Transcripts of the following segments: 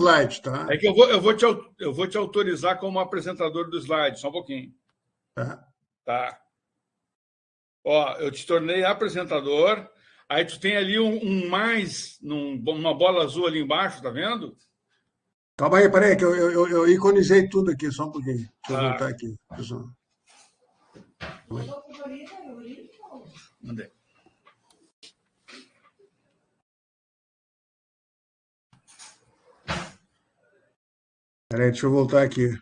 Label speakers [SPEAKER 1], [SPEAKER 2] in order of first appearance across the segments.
[SPEAKER 1] slide, tá?
[SPEAKER 2] É que eu vou te autorizar como apresentador do slide, só um pouquinho. Tá. Ó, eu te tornei apresentador, aí tu tem ali um mais, uma bola azul ali embaixo, tá vendo?
[SPEAKER 1] Calma aí, peraí, que eu iconizei tudo aqui, só um pouquinho. Deixa eu voltar aqui. Pessoal.
[SPEAKER 2] Mandei.
[SPEAKER 1] Peraí, deixa eu voltar aqui.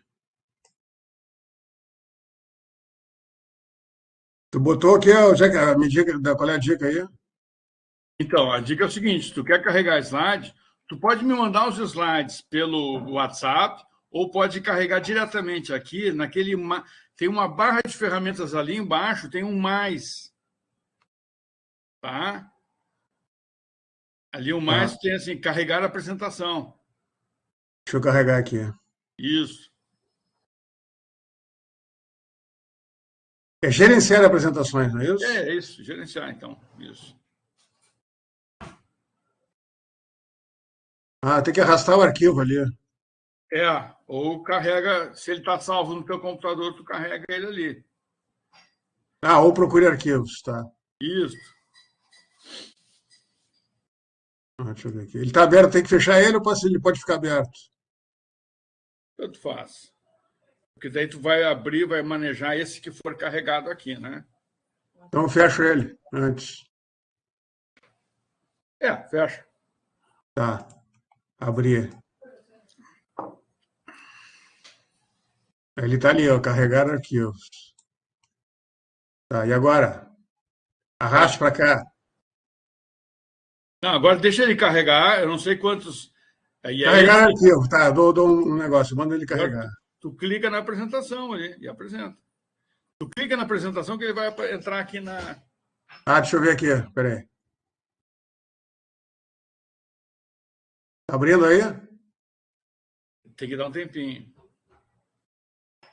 [SPEAKER 1] Tu botou aqui, me diga, qual é a dica aí?
[SPEAKER 2] Então, a dica é o seguinte, se tu quer carregar slide, tu pode me mandar os slides pelo WhatsApp ou pode carregar diretamente aqui, tem uma barra de ferramentas ali embaixo, tem um mais, tá? Ali o mais tem assim, carregar a apresentação.
[SPEAKER 1] Deixa eu carregar aqui.
[SPEAKER 2] Isso.
[SPEAKER 1] É gerenciar apresentações, não é isso?
[SPEAKER 2] É isso, gerenciar então, isso.
[SPEAKER 1] Tem que arrastar o arquivo ali.
[SPEAKER 2] Ou carrega, se ele está salvo no teu computador, tu carrega ele ali.
[SPEAKER 1] Ou procure arquivos, tá?
[SPEAKER 2] Isso.
[SPEAKER 1] Deixa eu ver aqui. Ele está aberto, tem que fechar ele ou ele pode ficar aberto?
[SPEAKER 2] Tanto faz. Porque daí tu vai abrir, vai manejar esse que for carregado aqui, né?
[SPEAKER 1] Então eu fecho ele antes.
[SPEAKER 2] Fecha.
[SPEAKER 1] Tá. Abrir. Ele está ali, ó, carregar arquivos. Tá, e agora? Arraste para cá.
[SPEAKER 2] Não, agora deixa ele carregar, eu não sei quantos.
[SPEAKER 1] Carregar arquivo, tá, dou um negócio, manda ele carregar.
[SPEAKER 2] Tu clica na apresentação ali e apresenta. Tu clica na apresentação que ele vai entrar aqui na.
[SPEAKER 1] Deixa eu ver aqui, peraí. Tá abrindo aí?
[SPEAKER 2] Tem que dar um tempinho.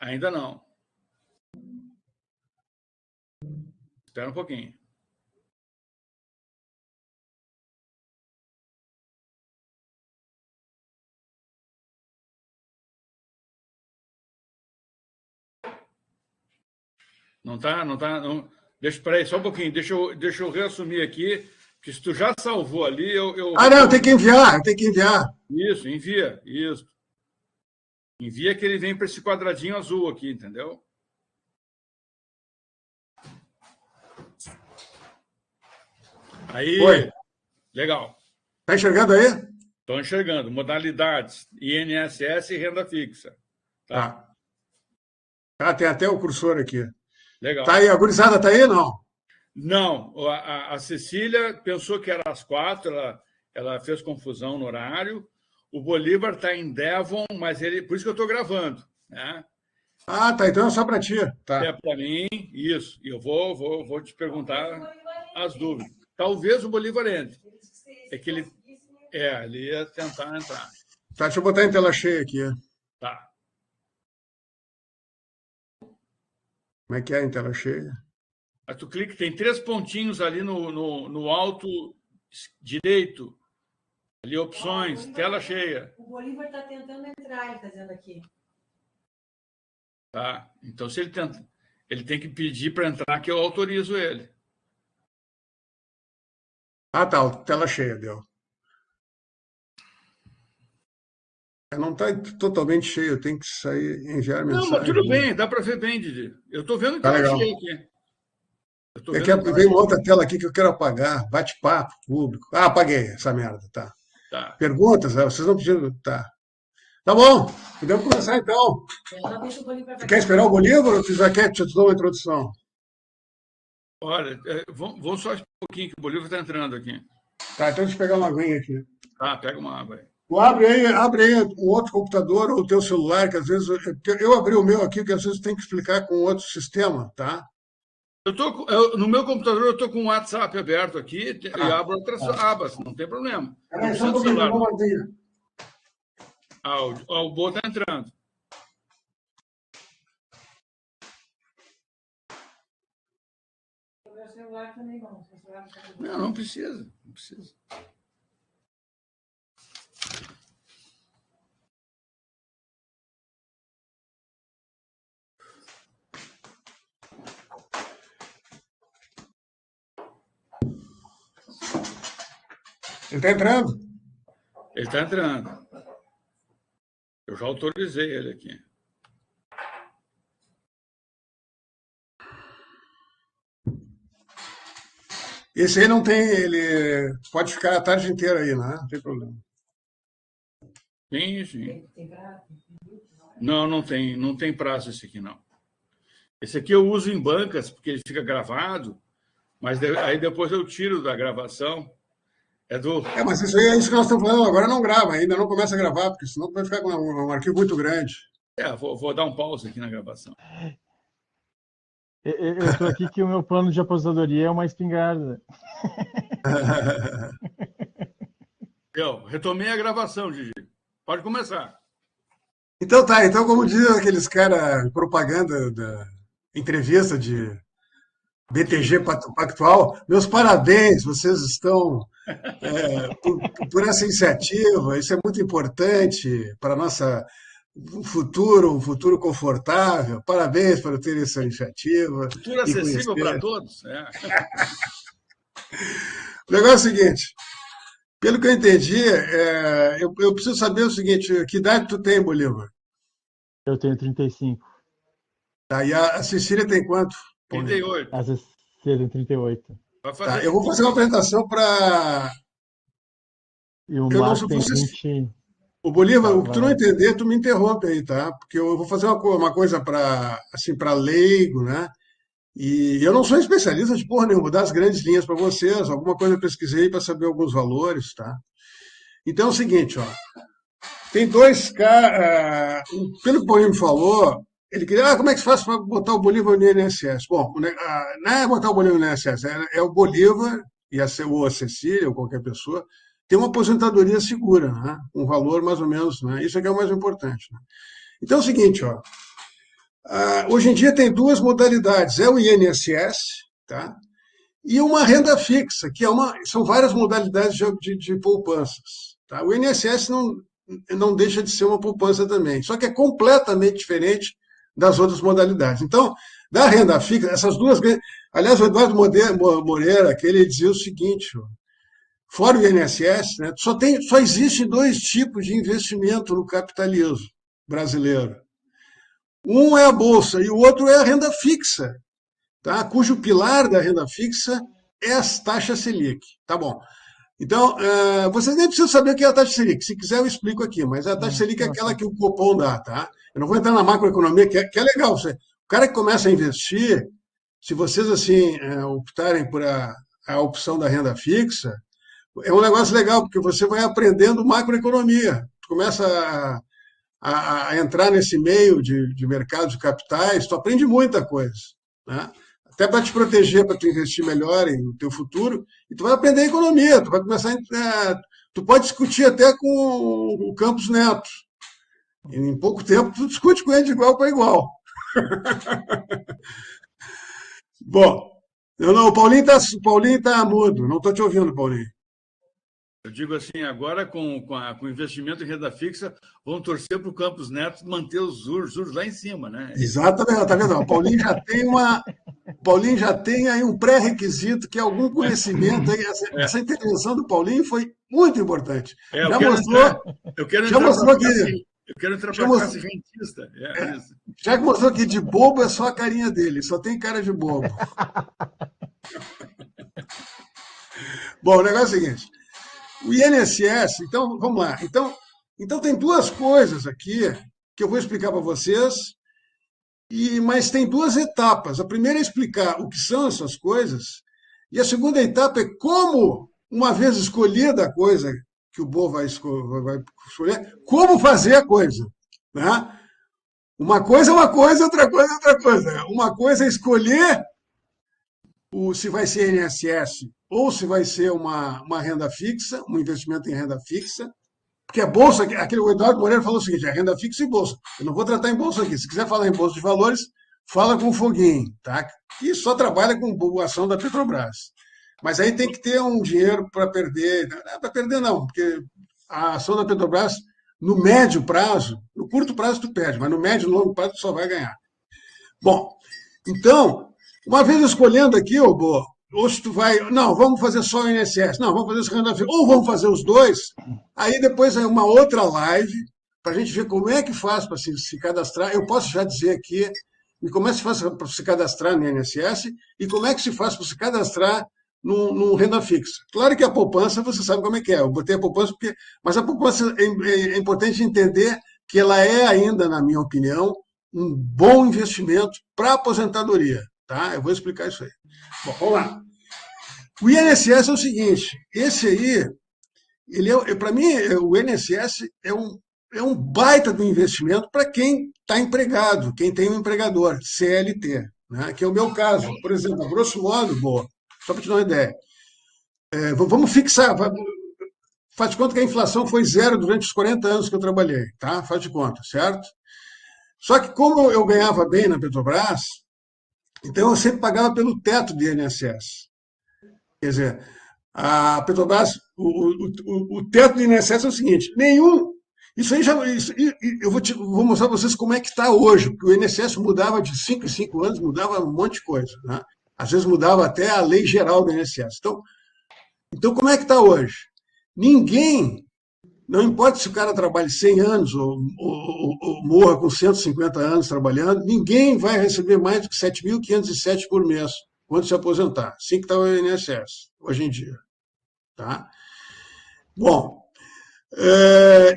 [SPEAKER 2] Ainda não. Espera um pouquinho. Não tá, não tá. Não. Espera aí, só um pouquinho. Deixa eu reassumir aqui, que se tu já salvou ali,
[SPEAKER 1] não, tem que enviar, tem que enviar.
[SPEAKER 2] Isso, envia, isso. Envia que ele vem para esse quadradinho azul aqui, entendeu? Aí,
[SPEAKER 1] Foi.
[SPEAKER 2] Legal.
[SPEAKER 1] Tá enxergando aí?
[SPEAKER 2] Estou enxergando. Modalidades, INSS e renda fixa.
[SPEAKER 1] Tá. Tem até o cursor aqui.
[SPEAKER 2] Legal.
[SPEAKER 1] Tá aí, a gurizada tá aí, não?
[SPEAKER 2] Não, a Cecília pensou que era às 4, ela fez confusão no horário. O Bolívar está em Devon, mas por isso que eu estou gravando, né?
[SPEAKER 1] Tá, então é só para ti. Tá.
[SPEAKER 2] É para mim, isso. E eu vou te perguntar as dúvidas. Talvez o Bolívar entre. É que ele ia tentar entrar.
[SPEAKER 1] Tá, deixa eu botar em tela cheia aqui.
[SPEAKER 2] Tá.
[SPEAKER 1] Como é que é em tela cheia?
[SPEAKER 2] Aí tu clica, tem 3 pontinhos ali no alto direito. Ali, opções, tela cheia.
[SPEAKER 3] O Bolívar está tentando entrar, ele está dizendo aqui.
[SPEAKER 2] Tá. Então, se ele tem que pedir para entrar, que eu autorizo ele.
[SPEAKER 1] Tá, tela cheia, deu. Não está totalmente cheio, tem que sair, enviar mensagem.
[SPEAKER 2] Não, mas tudo bem, dá para ver bem, Didi. Eu estou vendo que
[SPEAKER 1] tá
[SPEAKER 2] tela
[SPEAKER 1] legal.
[SPEAKER 2] cheia aqui.
[SPEAKER 1] Vem uma outra tela aqui que eu quero apagar. Bate-papo, público. Apaguei essa merda, tá. Perguntas? Vocês não precisam. Tá. Tá bom, podemos começar então. Você quer esperar o Bolívar ou você já quer te dar uma introdução?
[SPEAKER 2] Olha, vamos só um pouquinho que o Bolívar está entrando aqui.
[SPEAKER 1] Tá, então deixa eu pegar uma aguinha aqui.
[SPEAKER 2] Tá, pega uma água aí.
[SPEAKER 1] Tu abre aí um outro computador ou o teu celular, que às vezes. Eu abri o meu aqui, que às vezes tem que explicar com outro sistema, tá?
[SPEAKER 2] No meu computador eu estou com o WhatsApp aberto aqui e abro outras abas, não tem problema.
[SPEAKER 1] Peraí, só um pouquinho, vamos abrir.
[SPEAKER 2] O Bo está entrando. Não precisa. Não precisa.
[SPEAKER 1] Ele está entrando?
[SPEAKER 2] Ele está entrando. Eu já autorizei ele aqui.
[SPEAKER 1] Esse aí não tem, ele pode ficar a tarde inteira aí, né? Não tem problema.
[SPEAKER 2] Sim, sim. Não, não tem prazo esse aqui, não. Esse aqui eu uso em bancas, porque ele fica gravado, mas aí depois eu tiro da gravação.
[SPEAKER 1] Mas isso aí é isso que nós estamos falando. Agora não grava, ainda não começa a gravar, porque senão vai ficar com um arquivo muito grande.
[SPEAKER 2] Vou dar um pause aqui na gravação.
[SPEAKER 4] Eu estou aqui que o meu plano de aposentadoria é uma espingarda.
[SPEAKER 2] Eu retomei a gravação, Gigi. Pode começar.
[SPEAKER 1] Então tá, então como diz aqueles caras, propaganda da entrevista de BTG Pactual, meus parabéns, vocês estão por essa iniciativa, isso é muito importante para nossa um futuro confortável. Parabéns por ter essa iniciativa.
[SPEAKER 2] Futuro acessível para todos.
[SPEAKER 1] O negócio é o seguinte, pelo que eu entendi, eu preciso saber o seguinte, que idade tu tem, Bolívar?
[SPEAKER 4] Eu tenho 35.
[SPEAKER 1] Tá, e a Cecília tem quanto?
[SPEAKER 2] 38.
[SPEAKER 4] A Cecília tem 38.
[SPEAKER 1] Tá, eu vou fazer uma apresentação para...
[SPEAKER 4] E o Marco tem 20...
[SPEAKER 1] O Bolívar, o que tu não entender, tu me interrompe aí, tá? Porque eu vou fazer uma coisa para assim, para leigo, né? E eu não sou especialista de porra nenhuma, vou dar as grandes linhas para vocês, alguma coisa eu pesquisei para saber alguns valores, tá? Então é o seguinte, ó. Tem dois caras, pelo que o Paulinho me falou, ele queria, como é que se faz para botar o Bolívar no INSS? Bom, não é botar o Bolívar no INSS, é o Bolívar, ou a Cecília, ou qualquer pessoa, ter uma aposentadoria segura, né? Um valor mais ou menos, né? Isso é que é o mais importante. Né? Então é o seguinte, ó. Hoje em dia tem duas modalidades, é o INSS, tá? E uma renda fixa, que são várias modalidades de poupanças. Tá? O INSS não deixa de ser uma poupança também, só que é completamente diferente das outras modalidades. Então, da renda fixa, essas duas... Aliás, o Eduardo Moreira, que ele dizia o seguinte, ó, fora o INSS, né, só existe dois tipos de investimento no capitalismo brasileiro. Um é a bolsa e o outro é a renda fixa, tá? Cujo pilar da renda fixa é as taxas Selic. Tá bom. Então, vocês nem precisam saber o que é a taxa Selic. Se quiser, eu explico aqui. Mas a taxa Selic é aquela que o Copom dá, tá? Eu não vou entrar na macroeconomia, que é legal. O cara que começa a investir, se vocês assim optarem por a opção da renda fixa, é um negócio legal, porque você vai aprendendo macroeconomia. Tu começa a entrar nesse meio de mercados de capitais, tu aprende muita coisa, né? Até para te proteger, para tu investir melhor no teu futuro, e tu vai aprender economia, tu vai começar tu pode discutir até com o Campos Neto. E em pouco tempo tu discute com ele de igual para igual. Bom, o Paulinho tá mudo, não estou te ouvindo, Paulinho.
[SPEAKER 2] Eu digo assim, agora com o investimento em renda fixa, vão torcer para o Campos Neto manter os juros lá em cima, né?
[SPEAKER 1] Exatamente, tá vendo? O Paulinho já tem aí um pré-requisito, que é algum conhecimento. Aí, essa intervenção do Paulinho foi muito importante.
[SPEAKER 2] Eu quero entrar para a classe rentista.
[SPEAKER 1] Já que mostrou que de bobo é só a carinha dele, só tem cara de bobo. Bom, o negócio é o seguinte. O INSS, então, vamos lá. Então tem duas coisas aqui que eu vou explicar para vocês, mas tem duas etapas. A primeira é explicar o que são essas coisas, e a segunda etapa é como, uma vez escolhida a coisa que o Bo vai escolher, como fazer a coisa. Né? Uma coisa é uma coisa, outra coisa é outra coisa. Uma coisa é escolher se vai ser INSS ou se vai ser uma renda fixa, um investimento em renda fixa, porque a bolsa, o Eduardo Moreira falou o seguinte, é renda fixa e bolsa. Eu não vou tratar em bolsa aqui. Se quiser falar em bolsa de valores, fala com o Foguinho, tá? Que só trabalha com a ação da Petrobras. Mas aí tem que ter um dinheiro para perder. Não é para perder, não, porque a ação da Petrobras, no médio prazo, no curto prazo tu perde, mas no médio e longo prazo tu só vai ganhar. Bom, então, uma vez escolhendo aqui, Bo, ou se tu vai, não, vamos fazer só o INSS, não, vamos fazer esse renda fixa, ou vamos fazer os dois, aí depois é uma outra live para a gente ver como é que faz para se cadastrar. Eu posso já dizer aqui, e como é que se faz para se cadastrar no INSS e como é que se faz para se cadastrar num renda fixa. Claro que a poupança, você sabe como é que é. Eu botei a poupança porque... Mas a poupança é importante entender que ela é ainda, na minha opinião, um bom investimento para a aposentadoria. Tá? Eu vou explicar isso aí. Bom, vamos lá. O INSS é o seguinte, esse aí, para mim, o INSS é um baita do investimento para quem está empregado, quem tem um empregador, CLT, né? Que é o meu caso. Por exemplo, a grosso modo, boa, só para te dar uma ideia, vamos fixar, faz de conta que a inflação foi zero durante os 40 anos que eu trabalhei, tá? Faz de conta, certo? Só que como eu ganhava bem na Petrobras, então eu sempre pagava pelo teto do INSS. Quer dizer, a Petrobras, o teto do INSS é o seguinte, isso aí eu vou mostrar para vocês como é que está hoje, porque o INSS mudava de 5 em 5 anos, mudava um monte de coisa, né? Às vezes mudava até a lei geral do INSS. Então como é que está hoje? Ninguém, não importa se o cara trabalhe 100 anos ou morra com 150 anos trabalhando, ninguém vai receber mais do que 7.507 por mês quando se aposentar. Assim que está o INSS, hoje em dia. Tá? Bom,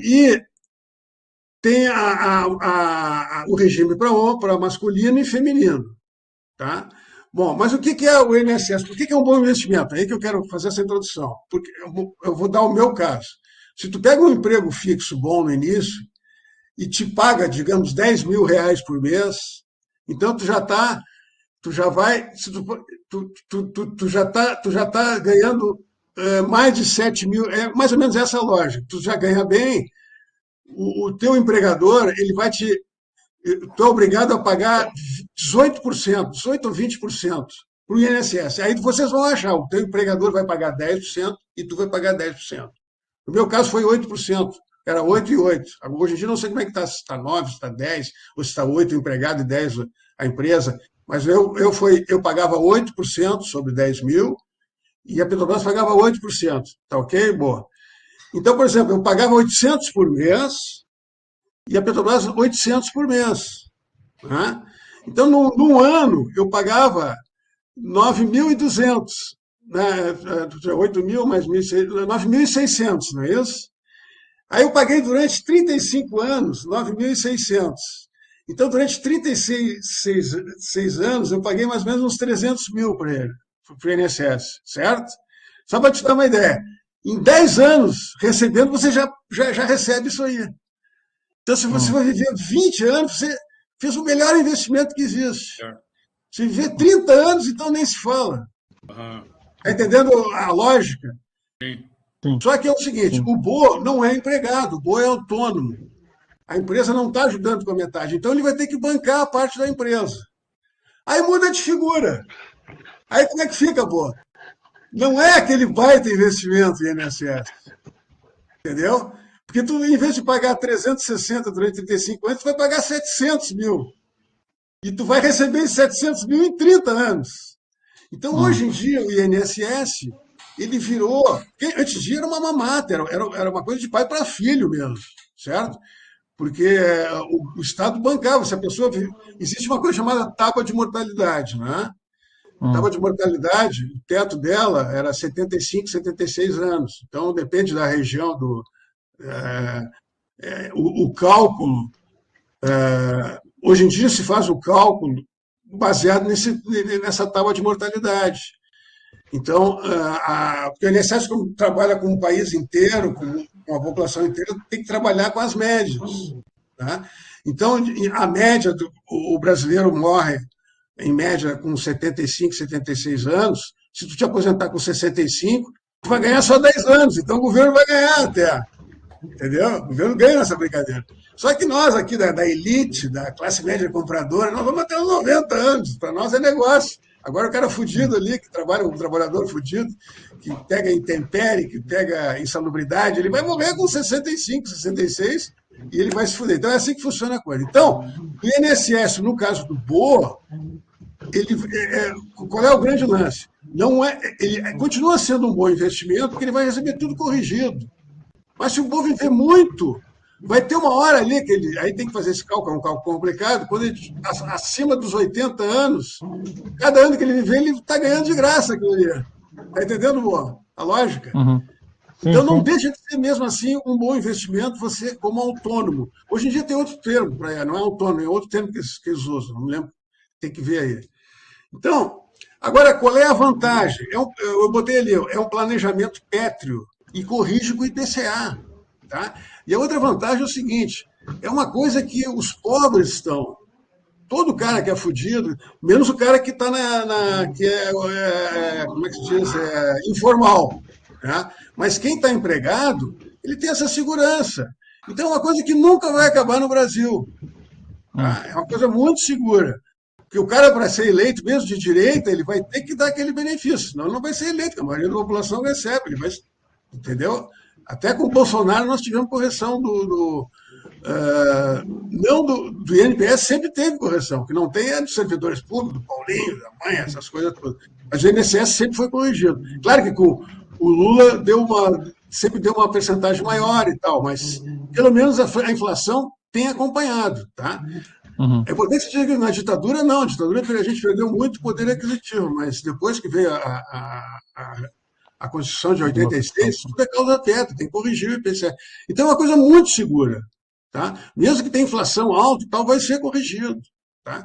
[SPEAKER 1] e tem o regime para masculino e feminino. Tá? Bom, mas o que é o INSS? Por que é um bom investimento? É aí que eu quero fazer essa introdução. Porque eu vou dar o meu caso. Se tu pega um emprego fixo bom no início e te paga, digamos, 10 mil reais por mês, então tu já está ganhando mais de 7 mil, é mais ou menos essa lógica. Tu já ganha bem, o teu empregador, tu é obrigado a pagar 18%, 18% ou 20% para o INSS. Aí vocês vão achar, o teu empregador vai pagar 10% e tu vai pagar 10%. No meu caso foi 8%, era 8 e 8. Hoje em dia não sei como é que está, se está 9, se está 10, ou se está 8 o empregado e 10 a empresa, mas eu pagava 8% sobre 10 mil e a Petrobras pagava 8%. Tá ok? Boa. Então, por exemplo, eu pagava 800 por mês e a Petrobras 800 por mês. Né? Então, num ano, eu pagava 9.200, né? 8 mil mais 9.600, não é isso? Aí eu paguei durante 35 anos 9.600. Então, durante 36 anos, eu paguei mais ou menos uns 300 mil para ele, para o INSS, certo? Só para te dar uma ideia. Em 10 anos, recebendo, você já recebe isso aí. Então, se você vai viver 20 anos, você fez o melhor investimento que existe. Se viver 30 anos, então nem se fala. Está entendendo a lógica?
[SPEAKER 2] Sim.
[SPEAKER 1] Só que é o seguinte, o BO não é empregado, o BO é autônomo. A empresa não está ajudando com a metade, então ele vai ter que bancar a parte da empresa. Aí muda de figura. Aí como é que fica, BO? Não é aquele baita investimento em INSS. Entendeu? Porque tu, em vez de pagar 360 durante 35 anos, tu vai pagar 700 mil. E tu vai receber esses 700 mil em 30 anos. Então, hoje em dia, o INSS, ele virou... Antes de era uma mamata, era uma coisa de pai para filho mesmo, certo? Porque o Estado bancava, se a pessoa... Existe uma coisa chamada tábua de mortalidade, né? A tábua de mortalidade, o teto dela era 75, 76 anos. Então, depende da região o cálculo, hoje em dia se faz o cálculo baseado nessa tábua de mortalidade. Então, porque o INSS trabalha com o país inteiro, com a população inteira, tem que trabalhar com as médias. Tá? Então, a média, o brasileiro morre, em média, com 75, 76 anos. Se tu te aposentar com 65, tu vai ganhar só 10 anos. Então, o governo vai ganhar até. Entendeu? O governo ganha nessa brincadeira. Só que nós aqui da elite, da classe média compradora, nós vamos até os 90 anos. Para nós é negócio. Agora o cara fudido ali, que trabalha, um trabalhador fudido, que pega intempérie, que pega insalubridade, ele vai morrer com 65, 66 e ele vai se fuder. Então é assim que funciona a coisa. Então, o INSS, no caso do BOA, qual é o grande lance? não é, ele continua sendo um bom investimento, porque ele vai receber tudo corrigido. Mas se o Boa viver muito, vai ter uma hora ali que ele. Aí tem que fazer esse cálculo, é um cálculo complicado. Quando ele acima dos 80 anos, cada ano que ele viver, ele está ganhando de graça aquilo ali. Está entendendo, Boa? A lógica?
[SPEAKER 4] Uhum. Sim,
[SPEAKER 1] Então não
[SPEAKER 4] sim.
[SPEAKER 1] deixa de ser mesmo assim um bom investimento você como autônomo. Hoje em dia tem outro termo para ele, não é autônomo, é outro termo que eles usam, não me lembro, tem que ver aí. Então, agora qual é a vantagem? Eu botei ali, é um planejamento pétreo e corrige com o IPCA. Tá? E a outra vantagem é o seguinte: é uma coisa que os pobres estão. Todo cara que é fudido, menos o cara que está que como é que se diz? Informal. Né? Mas quem está empregado, ele tem essa segurança. Então é uma coisa que nunca vai acabar no Brasil. Tá? É uma coisa muito segura. Porque o cara, para ser eleito, mesmo de direita, ele vai ter que dar aquele benefício, senão ele não vai ser eleito, porque a maioria da população recebe, ele vai, entendeu? Até com o Bolsonaro nós tivemos correção não do INPS, sempre teve correção, que não tem é dos servidores públicos, do Paulinho, da mãe, essas coisas todas. Mas o INSS sempre foi corrigido. Claro que com o Lula sempre deu uma percentagem maior e tal, mas pelo menos a inflação tem acompanhado, tá?
[SPEAKER 4] Uhum.
[SPEAKER 1] É importante que diga que na ditadura, não. Na ditadura a gente perdeu muito poder aquisitivo, mas depois que veio a Constituição de 86, tudo é causa teto, tem que corrigir o IPCA. Então é uma coisa muito segura. Tá? Mesmo que tenha inflação alta e tal, vai ser corrigido. Tá?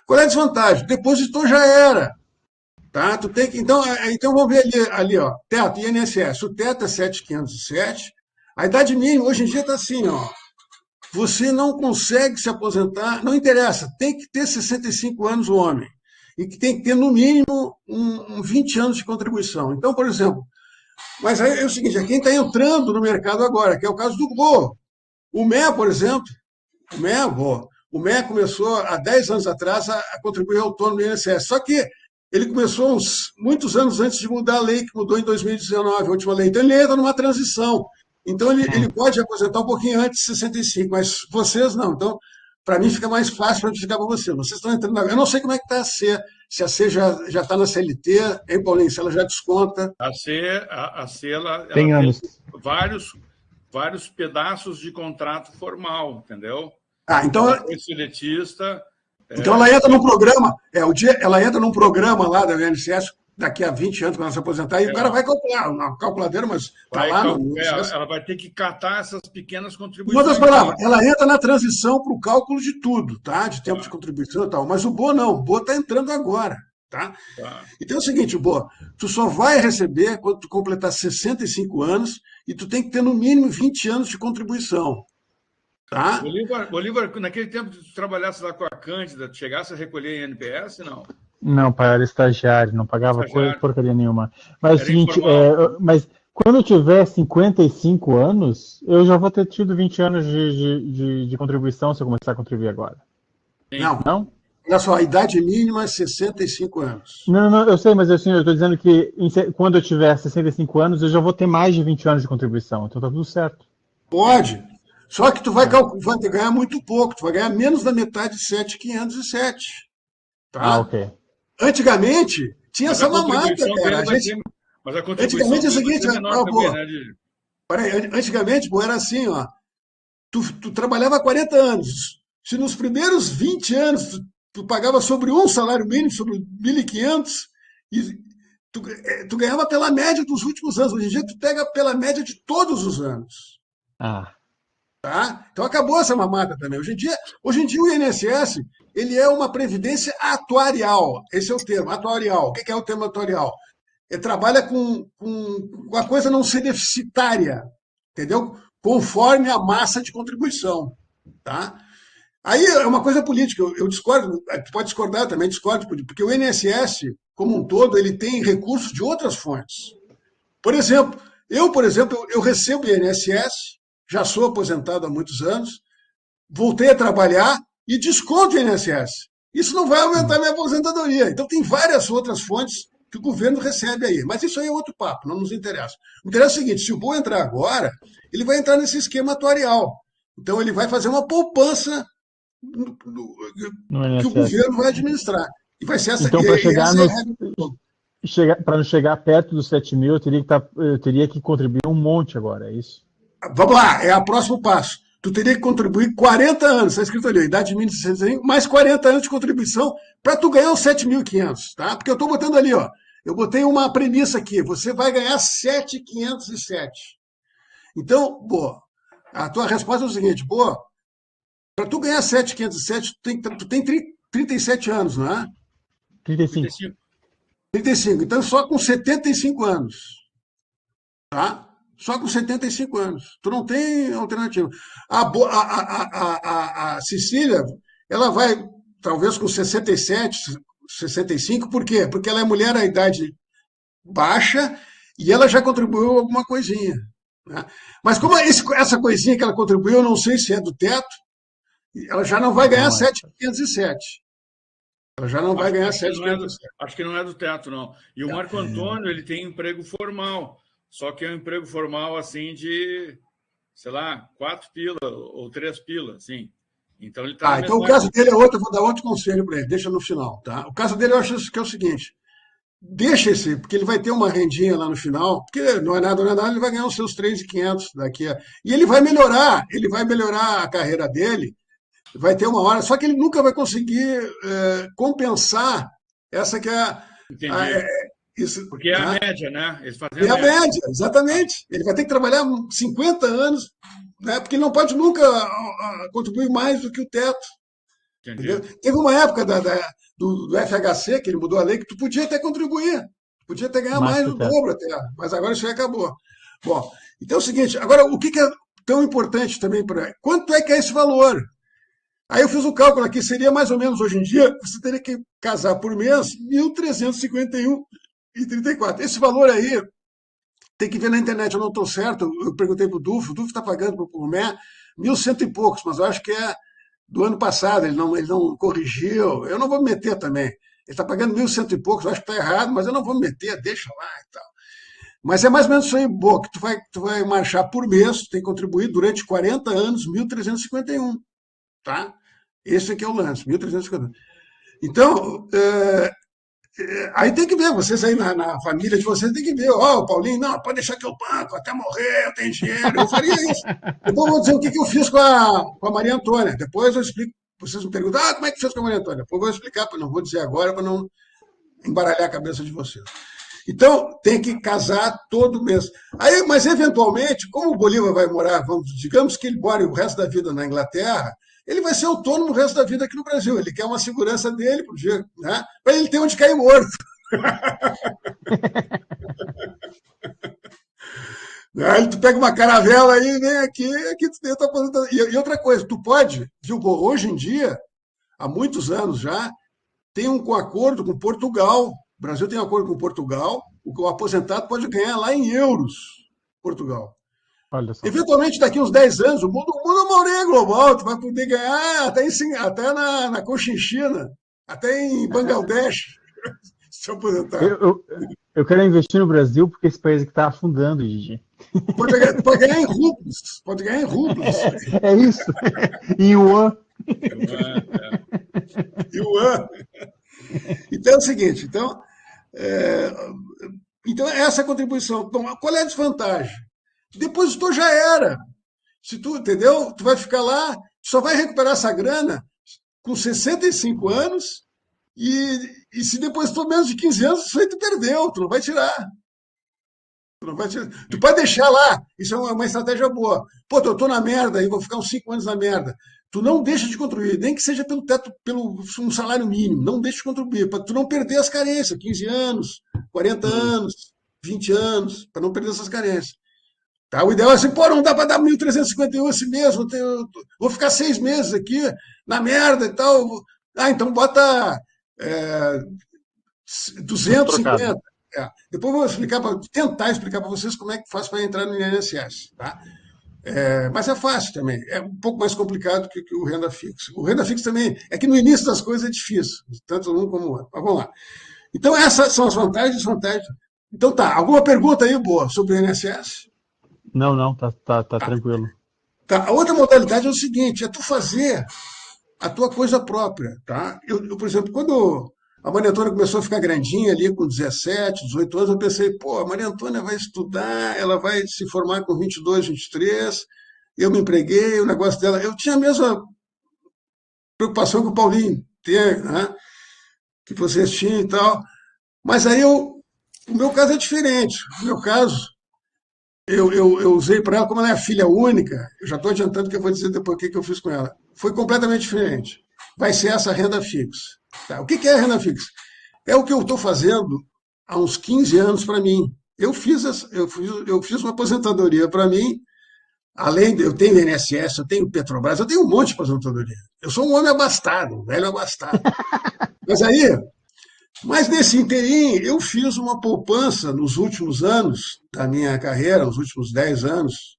[SPEAKER 1] Qual é a desvantagem? Depositou já era. Tá? Tu tem que, então vamos ver ali ó, teto, INSS. O teto é 7.507. A idade mínima hoje em dia está assim, ó. Você não consegue se aposentar, não interessa, tem que ter 65 anos o homem. E que tem que ter, no mínimo, 20 anos de contribuição. Então, por exemplo, mas aí é o seguinte, é quem está entrando no mercado agora, que é o caso do Go. O MEA, por exemplo, o MEA começou há 10 anos atrás a contribuir autônomo no INSS. Só que ele começou muitos anos antes de mudar a lei, que mudou em 2019, a última lei. Então ele entra numa transição. Então ele pode aposentar um pouquinho antes de 65, mas vocês não. Então, para mim fica mais fácil para ficar para vocês. Vocês estão entrando agora. Eu não sei como é que está a C, se a C já está na CLT, hein, Paulinho? Se ela já desconta.
[SPEAKER 2] A C ela
[SPEAKER 4] tem anos.
[SPEAKER 2] Vários pedaços de contrato formal, entendeu?
[SPEAKER 1] Então
[SPEAKER 2] ela foi seletista.
[SPEAKER 1] Então ela entra num programa, ela entra num programa lá da INSS daqui a 20 anos, quando ela se aposentar, e o cara vai calcular, uma calculadeira, mas está lá no
[SPEAKER 2] ela vai ter que catar essas pequenas contribuições.
[SPEAKER 1] Uma das palavras, ela entra na transição para o cálculo de tudo, tá? De tempo de contribuição e tal. Mas o Boa não, o Boa está entrando agora. Tá? Então é o seguinte, Boa, tu só vai receber quando tu completar 65 anos e tu tem que ter no mínimo 20 anos de contribuição. Tá?
[SPEAKER 2] Bolívar, naquele tempo que tu trabalhasse lá com a Cândida, tu chegasse a recolher INPS, não?
[SPEAKER 4] Não, pai, era estagiário, não pagava porcaria nenhuma. Mas é o seguinte, mas quando eu tiver 55 anos, eu já vou ter tido 20 anos de contribuição se eu começar a contribuir agora.
[SPEAKER 1] Sim. Não? Olha só, a idade mínima é 65 anos.
[SPEAKER 4] Não, eu sei, mas eu estou dizendo que quando eu tiver 65 anos, eu já vou ter mais de 20 anos de contribuição, então tá tudo certo.
[SPEAKER 1] Pode, só que tu vai ganhar muito pouco, tu vai ganhar menos da metade de 7.507. Tá?
[SPEAKER 4] Ok.
[SPEAKER 1] Antigamente, tinha essa mamata, cara.
[SPEAKER 2] Mas a contribuição
[SPEAKER 1] antigamente é o seguinte,
[SPEAKER 2] peraí,
[SPEAKER 1] antigamente, pô, era assim, ó. Tu trabalhava 40 anos. Se nos primeiros 20 anos tu pagava sobre um salário mínimo, sobre 1.500, e tu ganhava pela média dos últimos anos. Hoje em dia tu pega pela média de todos os anos. Tá? Então acabou essa mamata também. Hoje em dia o INSS ele é uma previdência atuarial. Esse é o termo, atuarial. O que é o termo atuarial? Ele trabalha com a coisa não ser deficitária, entendeu? Conforme a massa de contribuição. Tá? Aí é uma coisa política, eu discordo, tu pode discordar também, discordo, porque o INSS, como um todo, ele tem recursos de outras fontes. Por exemplo, eu recebo o INSS, já sou aposentado há muitos anos, voltei a trabalhar e desconto o INSS. Isso não vai aumentar minha aposentadoria. Então tem várias outras fontes que o governo recebe aí. Mas isso aí é outro papo, não nos interessa. O interesse é o seguinte, se o Boa entrar agora, ele vai entrar nesse esquema atuarial. Então ele vai fazer uma poupança que o governo vai administrar. E vai ser essa,
[SPEAKER 4] então, para não chegar perto dos 7 mil, eu teria que contribuir um monte agora, é isso?
[SPEAKER 1] Vamos lá, é o próximo passo. Tu teria que contribuir 40 anos, está escrito ali, idade mínima de 65, mais 40 anos de contribuição para tu ganhar os 7.500, tá? Porque eu estou botando ali, ó, eu botei uma premissa aqui, você vai ganhar 7.507. Então, boa, a tua resposta é o seguinte, boa, para tu ganhar 7.507, tu tem 37 anos, não é?
[SPEAKER 4] 35.
[SPEAKER 1] 35, então só com 75 anos, tá? Só com 75 anos. Tu não tem alternativa. A Cecília, ela vai, talvez com 67, 65, por quê? Porque ela é mulher à idade baixa e ela já contribuiu alguma coisinha. Né? Mas como essa coisinha que ela contribuiu, eu não sei se é do teto, ela já não vai ganhar 7.507. Ela já não vai ganhar 7.507.
[SPEAKER 2] Acho que não é do teto, não. E o Marco Antônio, ele tem emprego formal. Só que é um emprego formal, assim, de, sei lá, 4 pila ou 3 pila, assim. Então, ele está...
[SPEAKER 1] então o caso dele é outro, eu vou dar outro conselho para ele, deixa no final, tá? O caso dele eu acho que é o seguinte, deixa esse, porque ele vai ter uma rendinha lá no final, porque não é nada, ele vai ganhar os seus 3.500 daqui a... E ele vai melhorar a carreira dele, vai ter uma hora, só que ele nunca vai conseguir compensar essa que é
[SPEAKER 2] isso, porque é a média, né?
[SPEAKER 1] É a média, exatamente. Ele vai ter que trabalhar 50 anos, né? Porque ele não pode nunca contribuir mais do que o teto. Entendeu? Teve uma época do FHC, que ele mudou a lei, que tu podia até contribuir, podia até ganhar mais do dobro até, mas agora isso já acabou. Bom, então é o seguinte, agora o que é tão importante também para... Quanto é que é esse valor? Aí eu fiz o cálculo aqui, seria mais ou menos hoje em dia, você teria que casar por mês 1.351,34. Esse valor aí, tem que ver na internet, eu não estou certo, eu perguntei para o Dufo está pagando para o Purmé 1.100 e poucos, mas eu acho que é do ano passado, ele não corrigiu, eu não vou me meter também. Ele está pagando 1.100 e poucos, eu acho que está errado, mas eu não vou me meter, deixa lá e tal. Mas é mais ou menos isso aí, boa, que tu vai marchar por mês, tu tem que contribuir durante 40 anos, 1.351, tá? Esse aqui é o lance, 1.351. Então, aí tem que ver, vocês aí na família de vocês tem que ver, o Paulinho, não, pode deixar que eu banco, até morrer, eu tenho dinheiro, eu faria isso. Depois eu vou dizer o que eu fiz com a Maria Antônia, depois eu explico, vocês me perguntam, como é que fez com a Maria Antônia? Depois eu vou explicar, não vou dizer agora para não embaralhar a cabeça de vocês. Então, tem que casar todo mês. Aí, mas, eventualmente, como o Bolívar vai morar, digamos que ele more o resto da vida na Inglaterra, ele vai ser autônomo o resto da vida aqui no Brasil. Ele quer uma segurança dele, né? Para ele ter onde cair morto. Aí tu pega uma caravela aí, vem aqui tu tem a tua aposentadoria. E outra coisa, tu pode, viu, hoje em dia, há muitos anos já, tem um acordo com Portugal. O Brasil tem um acordo com Portugal, o aposentado pode ganhar lá em euros, Portugal. Eventualmente, daqui uns 10 anos, o mundo é uma orelha global, tu vai poder ganhar até na Cochinchina, até em Bangladesh, se aposentar.
[SPEAKER 4] Eu quero investir no Brasil porque esse país aqui está afundando, Gigi.
[SPEAKER 1] Pode ganhar em rublos. Pode ganhar em rublos.
[SPEAKER 4] É isso. Em yuan.
[SPEAKER 1] Yuan. Então é o seguinte, então essa é a contribuição. Bom, qual é a desvantagem? Depositou já era. Se tu, entendeu? Tu vai ficar lá, só vai recuperar essa grana com 65 anos e se depositou menos de 15 anos, isso aí tu perdeu, tu não vai tirar. Tu pode deixar lá, isso é uma estratégia boa. Pô, eu tô na merda e vou ficar uns 5 anos na merda. Tu não deixa de contribuir, nem que seja pelo teto, pelo um salário mínimo, não deixa de contribuir, para tu não perder as carências, 15 anos, 40 anos, 20 anos, para não perder essas carências. Tá? O ideal é assim, não dá para dar 1.351 esse mês, vou ficar 6 meses aqui na merda e tal. Então bota 250. Depois eu vou tentar explicar para vocês como é que faz para entrar no INSS. Tá? Mas é fácil também, é um pouco mais complicado que o renda fixa. O renda fixa também, é que no início das coisas é difícil, tanto um como o outro. Mas vamos lá. Então essas são as vantagens e desvantagens. Então tá, alguma pergunta aí, boa, sobre o INSS?
[SPEAKER 4] Não, tá tranquilo.
[SPEAKER 1] Tá. A outra modalidade é o seguinte, é tu fazer a tua coisa própria, tá? Eu por exemplo, quando A Maria Antônia começou a ficar grandinha ali com 17, 18 anos. Eu pensei, pô, a Maria Antônia vai estudar, ela vai se formar com 22, 23. Eu me empreguei, o negócio dela. Eu tinha a mesma preocupação que o Paulinho tem, né? Que vocês tinham e tal. Mas aí o meu caso é diferente. O meu caso, eu usei para ela, como ela é filha única, eu já estou adiantando que eu vou dizer depois o que eu fiz com ela. Foi completamente diferente. Vai ser essa renda fixa. Tá? O que é a renda fixa? É o que eu estou fazendo há uns 15 anos para mim. Eu fiz uma aposentadoria para mim, além de eu tenho INSS, eu tenho Petrobras, eu tenho um monte de aposentadoria. Eu sou um homem abastado, um velho abastado. Mas nesse inteirinho, eu fiz uma poupança nos últimos anos da minha carreira, nos últimos 10 anos.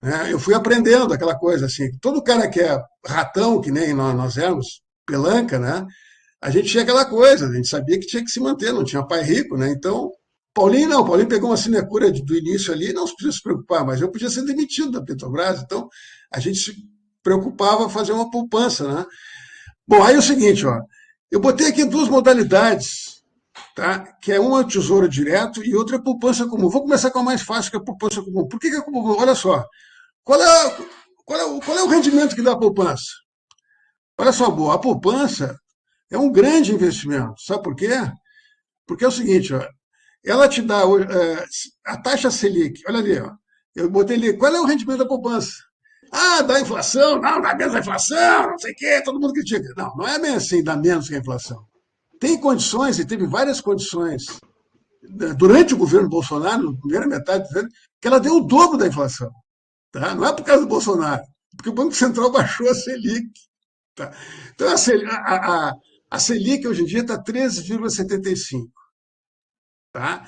[SPEAKER 1] Né? Eu fui aprendendo aquela coisa assim. Todo cara que é ratão, que nem nós éramos, pelanca, né? A gente tinha aquela coisa, a gente sabia que tinha que se manter, não tinha pai rico, né? Então, Paulinho não, Paulinho pegou uma sinecura do início ali, não se podia se preocupar, mas eu podia ser demitido da Petrobras, então a gente se preocupava em fazer uma poupança, né? Bom, aí é o seguinte, ó, eu botei aqui duas modalidades, tá? Que é uma tesouro direto e outra é poupança comum. Vou começar com a mais fácil, que é a poupança comum. Por que é comum? Olha só, qual é o rendimento que dá a poupança? Olha só, boa, a poupança é um grande investimento. Sabe por quê? Porque é o seguinte, ó, ela te dá a taxa Selic. Olha ali, ó, eu botei ali, qual é o rendimento da poupança? Ah, dá inflação, não, dá menos a inflação, não sei o quê, todo mundo critica. Não, não é bem assim, dá menos que a inflação. Tem condições, e teve várias condições, durante o governo Bolsonaro, na primeira metade do governo, que ela deu o dobro da inflação. Tá? Não é por causa do Bolsonaro, porque o Banco Central baixou a Selic. Tá? Então, a Selic hoje em dia está 13,75. Tá?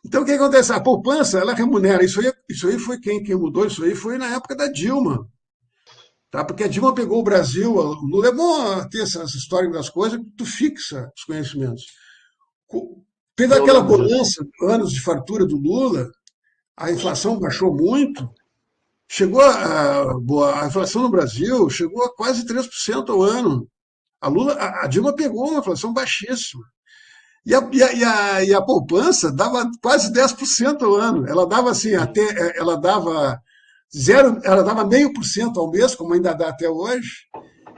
[SPEAKER 1] Então, o que acontece? A poupança, ela remunera. Isso aí foi quem mudou isso aí foi na época da Dilma. Tá? Porque a Dilma pegou o Brasil. O Lula é bom ter essa história das coisas, tu fixa os conhecimentos. Teve aquela bonança, anos de fartura do Lula, a inflação baixou muito. Chegou a inflação no Brasil chegou a quase 3% ao ano. A Dilma pegou uma inflação baixíssima. E a poupança dava quase 10% ao ano. Ela dava assim, ela dava 0,5% ao mês, como ainda dá até hoje.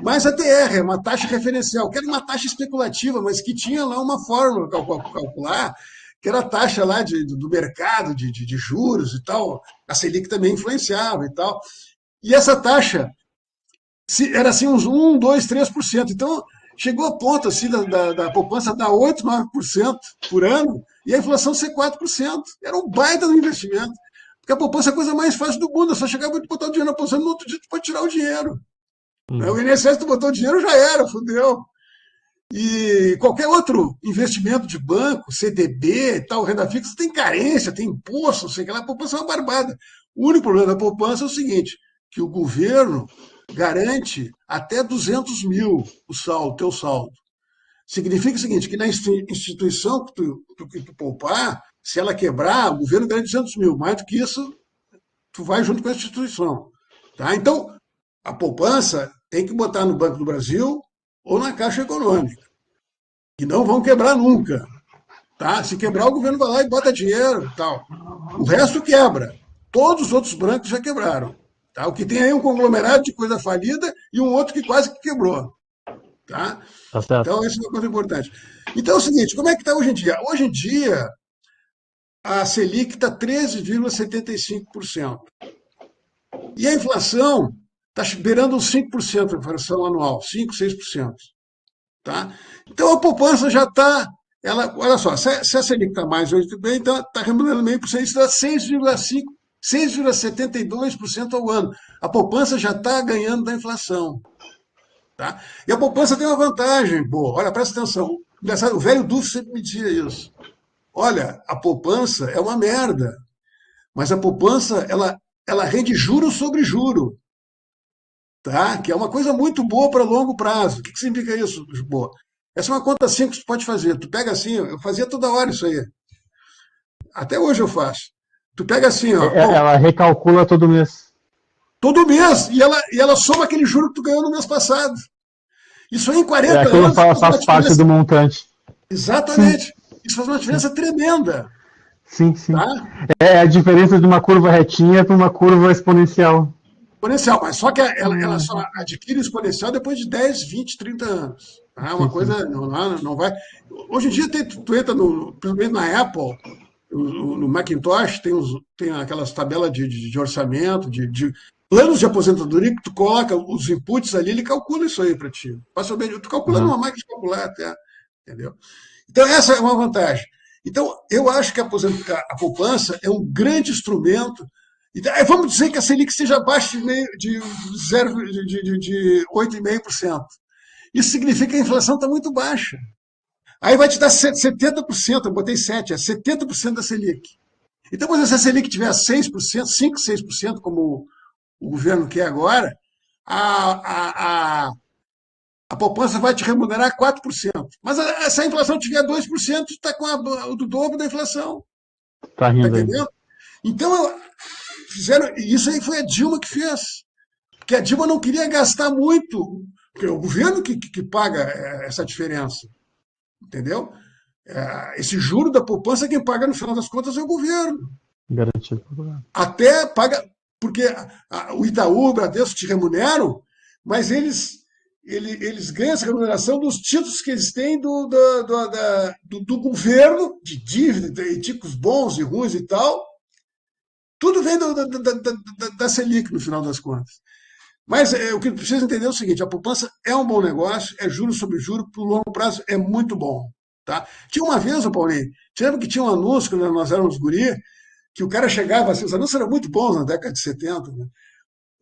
[SPEAKER 1] Mas a TR, uma taxa referencial, que era uma taxa especulativa, mas que tinha lá uma fórmula para calcular, que era a taxa lá do mercado de juros e tal. A Selic também influenciava e tal. E essa taxa era assim uns 1, 2, 3%. Então, chegou a ponto assim, da poupança dar 8, 9% por ano e a inflação ser 4%. Era um baita do investimento. Porque a poupança é a coisa mais fácil do mundo. É só chegar e botar o dinheiro na poupança, no outro dia tu pode tirar o dinheiro. O INSS, tu botou o dinheiro, já era, fudeu. E qualquer outro investimento de banco, CDB, tal, renda fixa, tem carência, tem imposto, não sei o que lá, a poupança é uma barbada. O único problema da poupança é o seguinte, que o governo garante até 200 mil o teu saldo. Significa o seguinte, que na instituição que tu poupar, se ela quebrar, o governo garante 200 mil. Mais do que isso, tu vai junto com a instituição. Tá? Então, a poupança tem que botar no Banco do Brasil ou na Caixa Econômica, que não vão quebrar nunca. Tá? Se quebrar, o governo vai lá e bota dinheiro e tal. O resto quebra. Todos os outros bancos já quebraram. Tá? O que tem aí é um conglomerado de coisa falida e um outro que quase que quebrou. Tá? Então, isso é uma coisa importante. Então é o seguinte, como é que está hoje em dia? Hoje em dia, a Selic está 13,75%. E a inflação está beirando os 5% a inflação anual, 5%, 6%. Tá? Então a poupança já está. Olha só, se a Selic está mais hoje, bem, então está remunerando meio por cento, isso dá 6,72% ao ano. A poupança já está ganhando da inflação. Tá? E a poupança tem uma vantagem, boa. Olha, presta atenção. O velho Dufo sempre me dizia isso. Olha, a poupança é uma merda, mas a poupança ela rende juro sobre juro, tá? Que é uma coisa muito boa para longo prazo. O que significa isso, boa? Essa é uma conta simples que tu pode fazer. Tu pega assim, eu fazia toda hora isso aí. Até hoje eu faço. Tu pega assim, ó.
[SPEAKER 4] Ela recalcula todo mês.
[SPEAKER 1] Todo mês. E ela soma aquele juro que tu ganhou no mês passado. Isso aí em 40
[SPEAKER 4] anos. Aquilo faz parte do montante.
[SPEAKER 1] Exatamente. Sim. Isso faz uma diferença tremenda.
[SPEAKER 4] Sim, sim. Tá? É a diferença de uma curva retinha para uma curva exponencial.
[SPEAKER 1] Exponencial, mas só que ela só adquire exponencial depois de 10, 20, 30 anos. Tá? Uma coisa não vai. Hoje em dia, tu entra principalmente na Apple, no Macintosh, tem aquelas tabelas de orçamento, de planos de aposentadoria, que tu coloca os inputs ali, ele calcula isso aí para ti. Tu calcula numa máquina de calcular até. Entendeu? Então, essa é uma vantagem. Então, eu acho que a poupança é um grande instrumento. Vamos dizer que a Selic seja abaixo de 8,5%. Isso significa que a inflação está muito baixa. Aí vai te dar 70%, eu botei 7%, é 70% da Selic. Então, se a Selic tiver 6%, 5%, 6%, como o governo quer agora, a poupança vai te remunerar 4%. Mas se a inflação tiver 2%, está com o dobro da inflação.
[SPEAKER 4] Está
[SPEAKER 1] entendendo? Então, isso aí foi a Dilma que fez. Porque a Dilma não queria gastar muito, porque é o governo que paga essa diferença. Entendeu? Esse juro da poupança, quem paga no final das contas é o governo.
[SPEAKER 4] Garantido.
[SPEAKER 1] Até paga, porque o Itaú, o Bradesco te remuneram, mas eles ganham essa remuneração dos títulos que eles têm do governo, de dívida, de títulos bons e ruins e tal. Tudo vem da Selic, no final das contas. Mas o que precisa entender é o seguinte: a poupança é um bom negócio, é juros sobre juros, para o longo prazo é muito bom. Tá? Tinha uma vez, Paulinho, você lembra que tinha um anúncio, quando nós éramos guri, que o cara chegava assim, os anúncios eram muito bons na década de 70, né?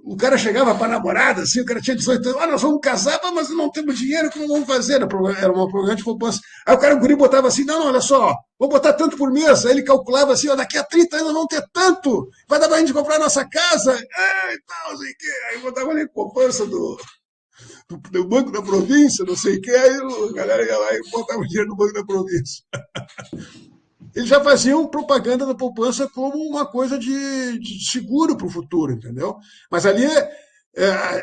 [SPEAKER 1] O cara chegava para a namorada, assim, o cara tinha 18 anos, nós vamos casar, mas não temos dinheiro, o que nós vamos fazer? Era uma programa de poupança. Aí o cara, o guri, botava assim, não, olha só, vou botar tanto por mês. Aí ele calculava assim, daqui a 30 anos vamos ter tanto, vai dar para a gente comprar a nossa casa, e tal, não sei o quê. Aí botava ali poupança do Banco da Província, não sei o quê, aí a galera ia lá e botava o dinheiro no Banco da Província. Eles já faziam propaganda da poupança como uma coisa de seguro para o futuro, entendeu? Mas ali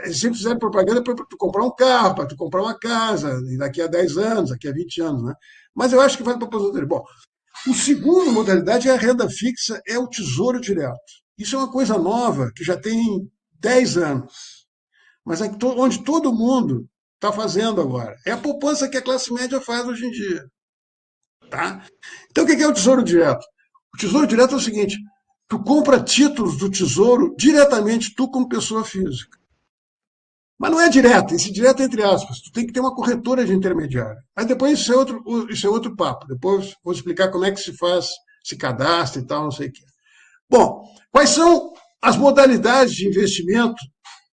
[SPEAKER 1] eles sempre fizeram propaganda para tu comprar um carro, para tu comprar uma casa, daqui a 10 anos, daqui a 20 anos, né? Mas eu acho que vale para a aposentadoria. Bom, o segundo modalidade é a renda fixa, é o tesouro direto. Isso é uma coisa nova, que já tem 10 anos, mas é onde todo mundo está fazendo agora. É a poupança que a classe média faz hoje em dia. Tá? Então, o que é o Tesouro Direto? O Tesouro Direto é o seguinte: tu compra títulos do Tesouro diretamente, tu como pessoa física. Mas não é direto, esse direto é entre aspas. Tu tem que ter uma corretora de intermediário. Mas depois isso é outro papo. Depois vou explicar como é que se faz, se cadastra e tal, não sei o quê. Bom, quais são as modalidades de investimento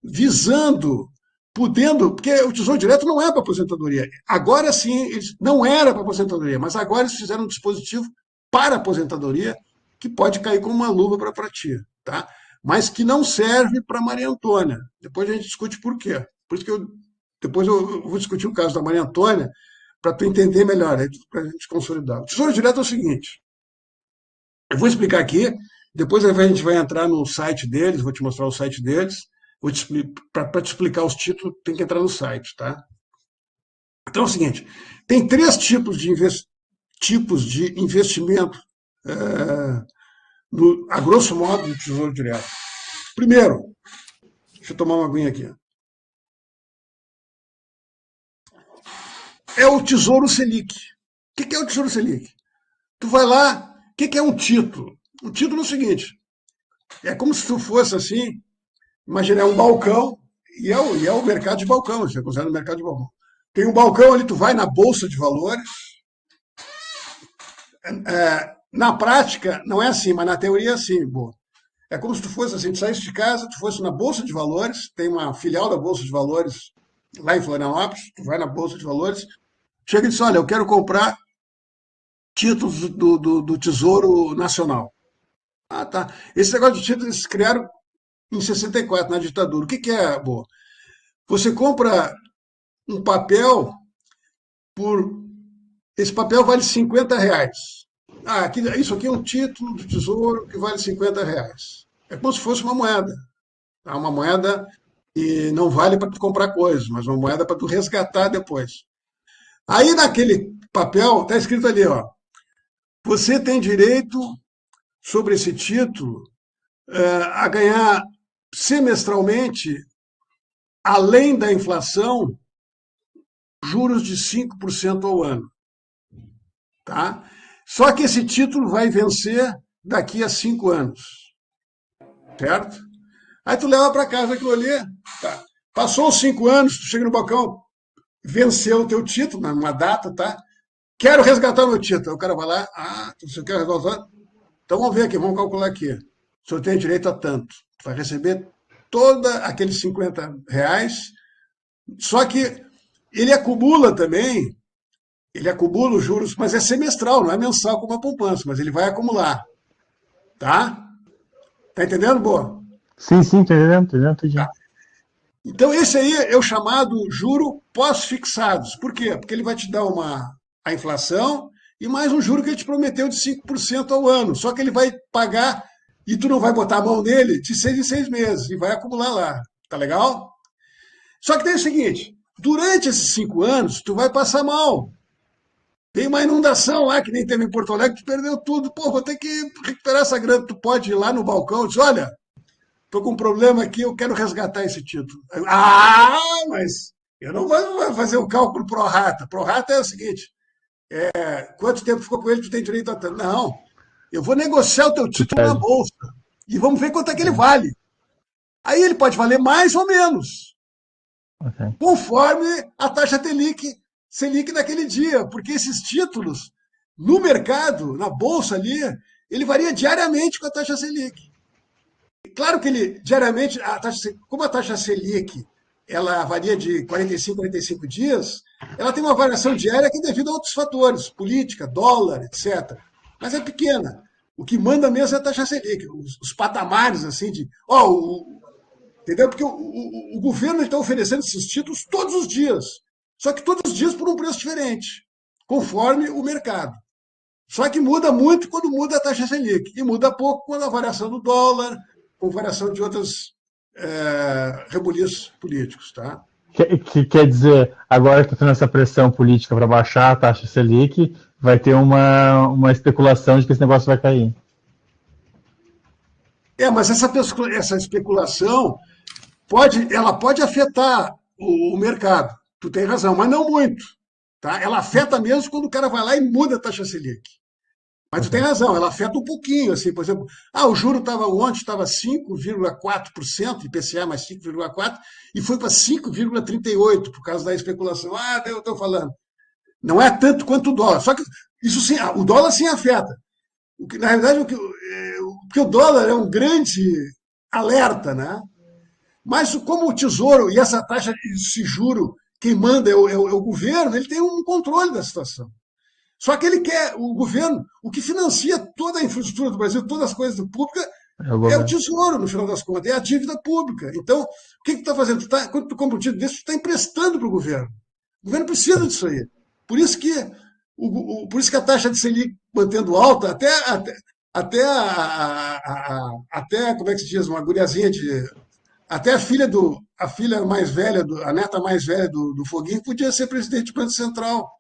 [SPEAKER 1] visando, porque o Tesouro Direto não é para aposentadoria. Agora sim, não era para aposentadoria, mas agora eles fizeram um dispositivo para aposentadoria que pode cair como uma luva para ti, tá? Mas que não serve para Maria Antônia. Depois a gente discute por quê. Por isso que depois eu vou discutir o caso da Maria Antônia para tu entender melhor, para a gente consolidar. O Tesouro Direto é o seguinte: eu vou explicar aqui, depois a gente vai entrar no site deles, vou te mostrar o site deles. Para te explicar os títulos, tem que entrar no site, tá? Então é o seguinte: tem 3 tipos de investimento, a grosso modo, do Tesouro Direto. Primeiro, deixa eu tomar uma aguinha aqui. É o Tesouro Selic. O que é o Tesouro Selic? Tu vai lá, o que é um título? O título é o seguinte: é como se tu fosse assim. Imagina, é um balcão, e é o mercado de balcão, você considera o mercado de balcão. Tem um balcão ali, tu vai na Bolsa de Valores. Na prática, não é assim, mas na teoria é assim. Boa. É como se tu fosse assim, tu saísse de casa, tu fosse na Bolsa de Valores, tem uma filial da Bolsa de Valores lá em Florianópolis, tu vai na Bolsa de Valores, chega e diz, olha, eu quero comprar títulos do Tesouro Nacional. Ah, tá. Esse negócio de títulos eles criaram em 64, na ditadura. O que é, boa? Você compra um papel esse papel vale R$50. Isso aqui é um título do Tesouro que vale R$50. É como se fosse uma moeda. Tá? Uma moeda que não vale para tu comprar coisas, mas uma moeda para tu resgatar depois. Aí naquele papel está escrito ali, ó, você tem direito sobre esse título a ganhar semestralmente, além da inflação, juros de 5% ao ano. Tá? Só que esse título vai vencer daqui a 5 anos. Certo? Aí tu leva para casa aquilo ali. Tá. Passou os 5 anos, tu chega no balcão, venceu o teu título, numa data, tá? Quero resgatar meu título. Aí o cara vai lá, você quer resgatar? Então vamos ver aqui, vamos calcular aqui. O senhor tem direito a tanto. Tu vai receber todos aqueles R$ 50, só que ele acumula também, ele acumula os juros, mas é semestral, não é mensal como a poupança, mas ele vai acumular. Tá? Tá entendendo, Boa?
[SPEAKER 4] Sim, entendendo.
[SPEAKER 1] Tá. Então, esse aí é o chamado juro pós-fixados. Por quê? Porque ele vai te dar a inflação e mais um juro que ele te prometeu de 5% ao ano. Só que ele vai pagar e tu não vai botar a mão nele de 6 em 6 meses e vai acumular lá. Tá legal? Só que tem o seguinte, durante esses 5 anos, tu vai passar mal. Tem uma inundação lá, que nem teve em Porto Alegre, tu perdeu tudo. Pô, vou ter que recuperar essa grana. Tu pode ir lá no balcão e dizer, olha, tô com um problema aqui, eu quero resgatar esse título. Mas eu não vou fazer o cálculo pro rata. Pro rata é o seguinte, quanto tempo ficou com ele, tu tem direito a tanto. Não, eu vou negociar o teu título na bolsa e vamos ver quanto é que ele vale. Aí ele pode valer mais ou menos, conforme a taxa Selic naquele dia, porque esses títulos, no mercado, na bolsa ali, ele varia diariamente com a taxa Selic. Claro que ele, diariamente, como a taxa Selic ela varia de 45 dias, ela tem uma variação diária que é devido a outros fatores, política, dólar, etc. Mas é pequena. O que manda mesmo é a taxa Selic, os patamares, assim, entendeu? Porque o governo está oferecendo esses títulos todos os dias. Só que todos os dias por um preço diferente, conforme o mercado. Só que muda muito quando muda a taxa Selic. E muda pouco quando a variação do dólar, com variação de outros rebuliços políticos. Tá?
[SPEAKER 4] Que quer dizer, agora que está tendo essa pressão política para baixar a taxa Selic, vai ter uma especulação de que esse negócio vai cair.
[SPEAKER 1] Mas essa especulação ela pode afetar o mercado. Tu tem razão, mas não muito. Tá? Ela afeta mesmo quando o cara vai lá e muda a taxa Selic. Mas tu tem razão, ela afeta um pouquinho. Assim, por exemplo, o juro ontem estava 5,4%, IPCA mais 5,4%, e foi para 5,38% por causa da especulação. Eu estou falando. Não é tanto quanto o dólar. Só que isso sim, o dólar sim afeta. Na realidade, porque o dólar é um grande alerta, né? Mas como o Tesouro e essa taxa, esse juro, quem manda é o governo, ele tem um controle da situação. Só que o governo, o que financia toda a infraestrutura do Brasil, todas as coisas públicas, é o Tesouro, no final das contas, é a dívida pública. Então, o que tu está fazendo? Quando tu compra um título desse, tu está emprestando para o governo. O governo precisa disso aí. Por isso que a taxa de Selic mantendo alta, até como é que se diz, uma guriazinha até a filha mais velha, a neta mais velha do Foguinho podia ser presidente do Banco Central.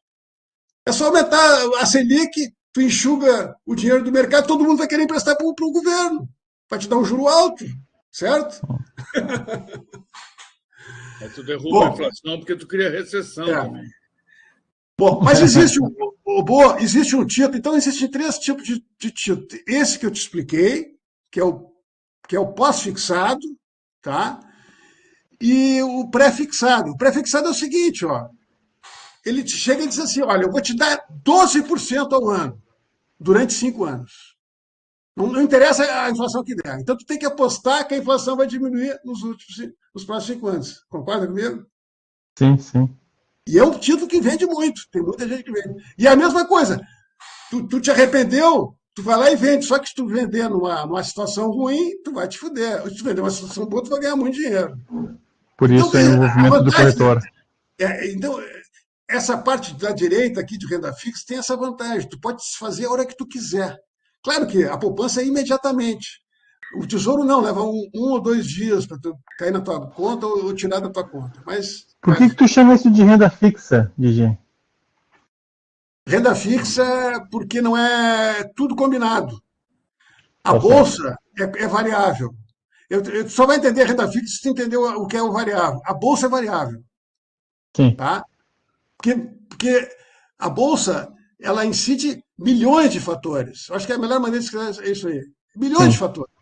[SPEAKER 1] É só aumentar a Selic, tu enxuga o dinheiro do mercado, todo mundo vai querer emprestar para o governo, para te dar um juro alto, certo?
[SPEAKER 2] Mas tu derruba a inflação porque tu cria recessão também.
[SPEAKER 1] Bom, mas existe um título, então existem 3 tipos de título. Esse que eu te expliquei, que é o pós-fixado, tá? E o pré-fixado. O pré-fixado é o seguinte, ele chega e diz assim, olha, eu vou te dar 12% ao ano, durante 5 anos. Não interessa a inflação que der. Então, tu tem que apostar que a inflação vai diminuir nos próximos 5 anos. Concorda comigo?
[SPEAKER 4] Sim.
[SPEAKER 1] E é um título que vende muito. Tem muita gente que vende. E é a mesma coisa. Tu te arrependeu, tu vai lá e vende. Só que se tu vender numa situação ruim, tu vai te fuder. Se tu vender numa situação boa, tu vai ganhar muito dinheiro.
[SPEAKER 4] Por isso é o envolvimento do corretor.
[SPEAKER 1] Então, essa parte da direita aqui de renda fixa tem essa vantagem. Tu pode se fazer a hora que tu quiser. Claro que a poupança é imediatamente. O Tesouro não, leva um ou 2 dias para tu cair na tua conta ou tirar da tua conta.
[SPEAKER 4] Por que tu chama isso de renda fixa, Digi?
[SPEAKER 1] Renda fixa, porque não é tudo combinado. A bolsa é variável. Eu só vai entender a renda fixa se você entender o que é o variável. A bolsa é variável,
[SPEAKER 4] Sim.
[SPEAKER 1] tá? Porque a bolsa, ela incide milhões de fatores. Eu acho que é a melhor maneira de escrever é isso aí. Milhões de fatores.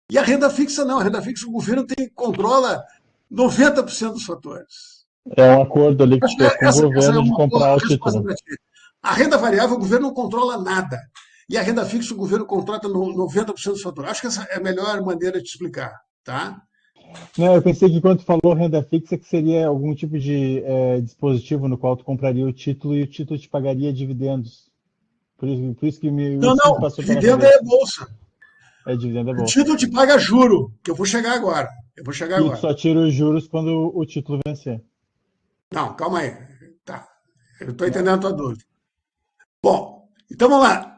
[SPEAKER 1] E a renda fixa não. A renda fixa, o governo controla 90% dos fatores.
[SPEAKER 4] É um acordo ali que
[SPEAKER 1] Acho
[SPEAKER 4] tu
[SPEAKER 1] que
[SPEAKER 4] fez com o
[SPEAKER 1] essa é
[SPEAKER 4] governo de
[SPEAKER 1] uma
[SPEAKER 4] comprar
[SPEAKER 1] boa
[SPEAKER 4] o
[SPEAKER 1] resposta
[SPEAKER 4] título.
[SPEAKER 1] para ti. A renda variável, o governo não controla nada. E a renda fixa, o governo contrata 90% dos fatores. Acho que essa é a melhor maneira de explicar, tá?
[SPEAKER 4] Não, eu pensei que quando tu falou renda fixa, que seria algum tipo de dispositivo no qual tu compraria o título e o título te pagaria dividendos. Por isso que
[SPEAKER 1] Não,
[SPEAKER 4] isso me
[SPEAKER 1] não.
[SPEAKER 4] passou pela
[SPEAKER 1] Dividendo é
[SPEAKER 4] cabeça.
[SPEAKER 1] bolsa.
[SPEAKER 4] É dividendo é
[SPEAKER 1] O
[SPEAKER 4] bolsa.
[SPEAKER 1] título te paga juro, que eu vou chegar agora. Eu vou chegar
[SPEAKER 4] E tu
[SPEAKER 1] agora.
[SPEAKER 4] só tira os juros quando o título vencer.
[SPEAKER 1] Não, calma aí. Tá. Eu estou entendendo a tua dúvida. Bom, então vamos lá.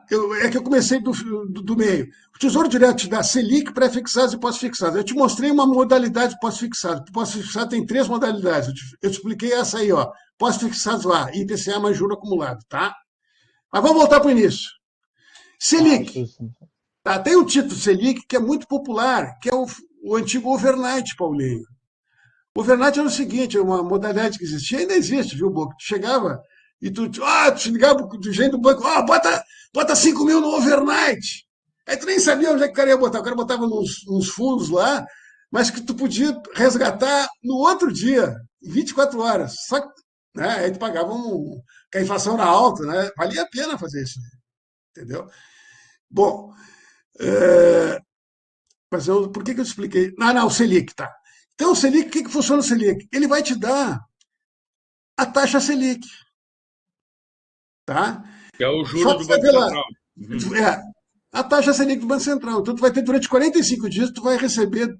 [SPEAKER 1] É que eu comecei do meio. O Tesouro Direto te dá Selic, pré-fixados e pós-fixados. Eu te mostrei uma modalidade de pós-fixado. Pós-fixado tem 3 modalidades. Eu te expliquei essa aí, ó. Pós-fixados lá, IPCA mais juro acumulado, tá? Mas vamos voltar para o início.
[SPEAKER 4] Ah,
[SPEAKER 1] Selic.
[SPEAKER 4] isso.
[SPEAKER 1] Tá? Tem um título Selic que é muito popular, que é o antigo overnight, Paulinho. O overnight era o seguinte, é uma modalidade que existia, ainda existe, viu, Boca? Tu chegava e tu te ligava do jeito do banco, bota 5 mil no overnight. Aí tu nem sabia onde é que o cara ia botar. O cara botava nos fundos lá, mas que tu podia resgatar no outro dia, em 24 horas. Só que, né, aí tu pagava que a inflação era alta, né? Valia a pena fazer isso, entendeu? Bom, mas por que eu expliquei? Não, o Selic, tá. Então, o Selic, o que funciona o Selic? Ele vai te dar a taxa Selic, tá?
[SPEAKER 2] Que é o
[SPEAKER 1] Só
[SPEAKER 2] juro
[SPEAKER 1] que
[SPEAKER 2] do
[SPEAKER 1] você vai
[SPEAKER 2] Banco
[SPEAKER 1] ver lá,
[SPEAKER 2] Central. Uhum.
[SPEAKER 1] a taxa Selic do Banco Central. Então, tu vai ter durante 45 dias, tu vai receber.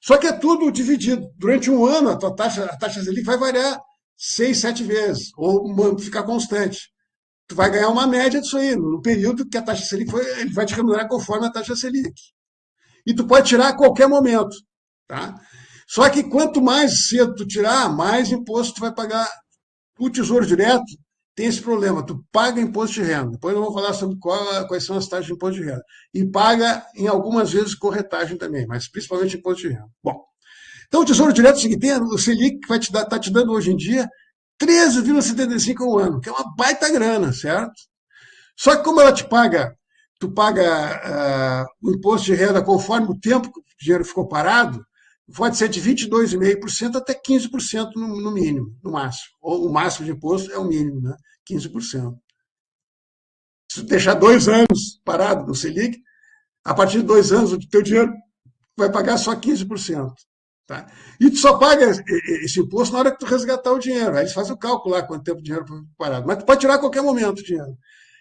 [SPEAKER 1] Só que é tudo dividido. Durante um ano, a taxa Selic vai variar 6, 7 vezes, ou ficar constante. Tu vai ganhar uma média disso aí. No período que a taxa Selic foi, ele vai te remunerar conforme a taxa Selic. E tu pode tirar a qualquer momento, tá? Só que quanto mais cedo tu tirar, mais imposto tu vai pagar. O Tesouro Direto tem esse problema, tu paga imposto de renda. Depois eu vou falar sobre quais são as taxas de imposto de renda. E paga, em algumas vezes, corretagem também, mas principalmente imposto de renda. Bom, então o Tesouro Direto é o seguinte, tem o Selic que está te dando hoje em dia 13,75 ao ano, que é uma baita grana, certo? Só que como ela tu paga o imposto de renda conforme o tempo que o dinheiro ficou parado, pode ser de 22,5% até 15% no mínimo, no máximo. Ou o máximo de imposto é o mínimo, né? 15%. Se deixar 2 anos parado no Selic, a partir de 2 anos o teu dinheiro vai pagar só 15%. Tá? E tu só paga esse imposto na hora que tu resgatar o dinheiro. Aí eles fazem o cálculo lá quanto tempo o dinheiro foi parado. Mas tu pode tirar a qualquer momento o dinheiro.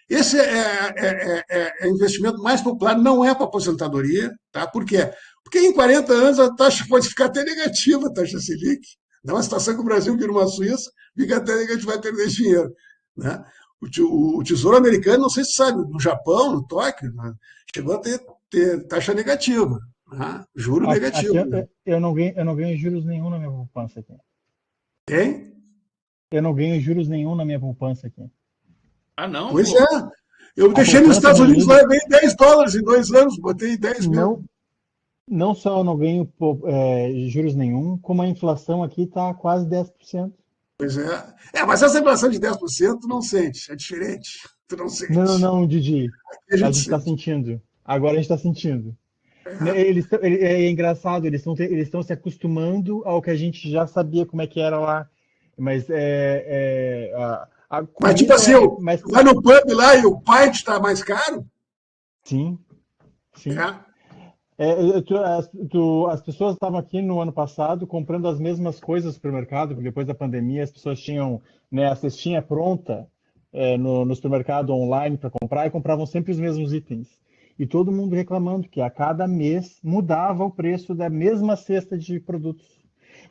[SPEAKER 1] Esse é o investimento mais popular, não é para aposentadoria, tá? Por quê? Porque em 40 anos a taxa pode ficar até negativa, a taxa Selic. Dá uma situação que o Brasil vira uma Suíça, fica até negativa, vai perder dinheiro. Né? O Tesouro Americano, não sei se sabe, no Japão, no Tóquio, né? Chegou a ter taxa negativa, né? Juro
[SPEAKER 4] Aqui
[SPEAKER 1] negativo. Né?
[SPEAKER 4] eu não ganho juros nenhum na minha poupança aqui.
[SPEAKER 1] Tem?
[SPEAKER 4] Eu não ganho juros nenhum na minha poupança aqui.
[SPEAKER 2] Ah, não,
[SPEAKER 1] Pois é.
[SPEAKER 2] pô.
[SPEAKER 1] Eu
[SPEAKER 4] A
[SPEAKER 1] deixei nos
[SPEAKER 4] poupança
[SPEAKER 1] Estados
[SPEAKER 4] do
[SPEAKER 1] Unidos lá,
[SPEAKER 4] Emílio,
[SPEAKER 1] eu ganhei $10 em 2 anos, botei 10 mil.
[SPEAKER 4] não, não só eu não ganho juros nenhum, como a inflação aqui está quase 10%.
[SPEAKER 1] Pois é. Mas essa inflação de 10% tu não sente, é diferente. Tu não
[SPEAKER 4] Não,
[SPEAKER 1] sente.
[SPEAKER 4] não, Didi.
[SPEAKER 1] A
[SPEAKER 4] A
[SPEAKER 1] gente
[SPEAKER 4] gente está
[SPEAKER 1] sente.
[SPEAKER 4] sentindo. Agora a gente está sentindo. Né, é engraçado, eles estão se acostumando ao que a gente já sabia como é que era lá. Mas a
[SPEAKER 1] Mas tipo
[SPEAKER 4] comida
[SPEAKER 1] assim,
[SPEAKER 4] mas
[SPEAKER 1] tu vai no pub lá e o pint está mais caro?
[SPEAKER 4] sim, sim.
[SPEAKER 1] É.
[SPEAKER 4] As pessoas estavam aqui no ano passado comprando as mesmas coisas no supermercado, porque depois da pandemia as pessoas tinham, né, a cestinha pronta no supermercado online para comprar e compravam sempre os mesmos itens. E todo mundo reclamando que a cada mês mudava o preço da mesma cesta de produtos.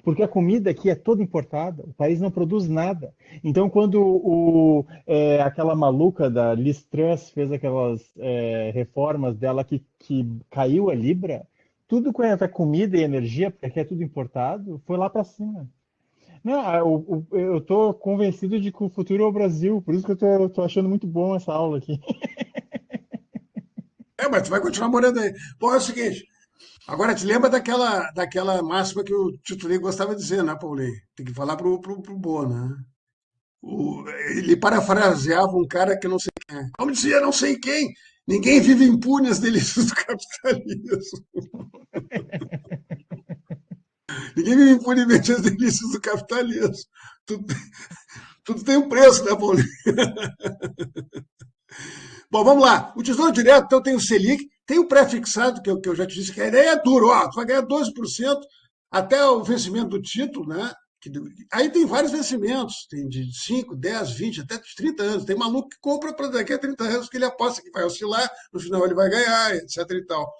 [SPEAKER 4] Porque a comida aqui é toda importada, o país não produz nada. Então, quando aquela maluca da Liz Truss fez aquelas reformas dela que caiu a Libra, tudo quanto é comida e energia, porque é tudo importado, foi lá para cima. Não, eu estou convencido de que o futuro é o Brasil, por isso que eu tô achando muito bom essa aula aqui.
[SPEAKER 1] Mas tu vai continuar morando aí. Bom, é o seguinte, agora te lembra daquela máxima que o Tito Ney gostava de dizer, né, Paulinho? Tem que falar pro Boa, né? Ele parafraseava um cara que eu não sei quem é. Como dizia, não sei quem, ninguém vive impune às delícias do capitalismo. Ninguém vive impunemente às delícias do capitalismo. Tudo, tudo tem um preço, né, Paulinho? Bom, vamos lá. O Tesouro Direto, então, tem o Selic, tem o pré-fixado, que eu já te disse que a ideia é duro. Ó, tu vai ganhar 12% até o vencimento do título, né? Aí tem vários vencimentos, tem de 5, 10, 20, até 30 anos. Tem maluco que compra para daqui a 30 anos, que ele aposta que vai oscilar, no final ele vai ganhar, etc. e tal.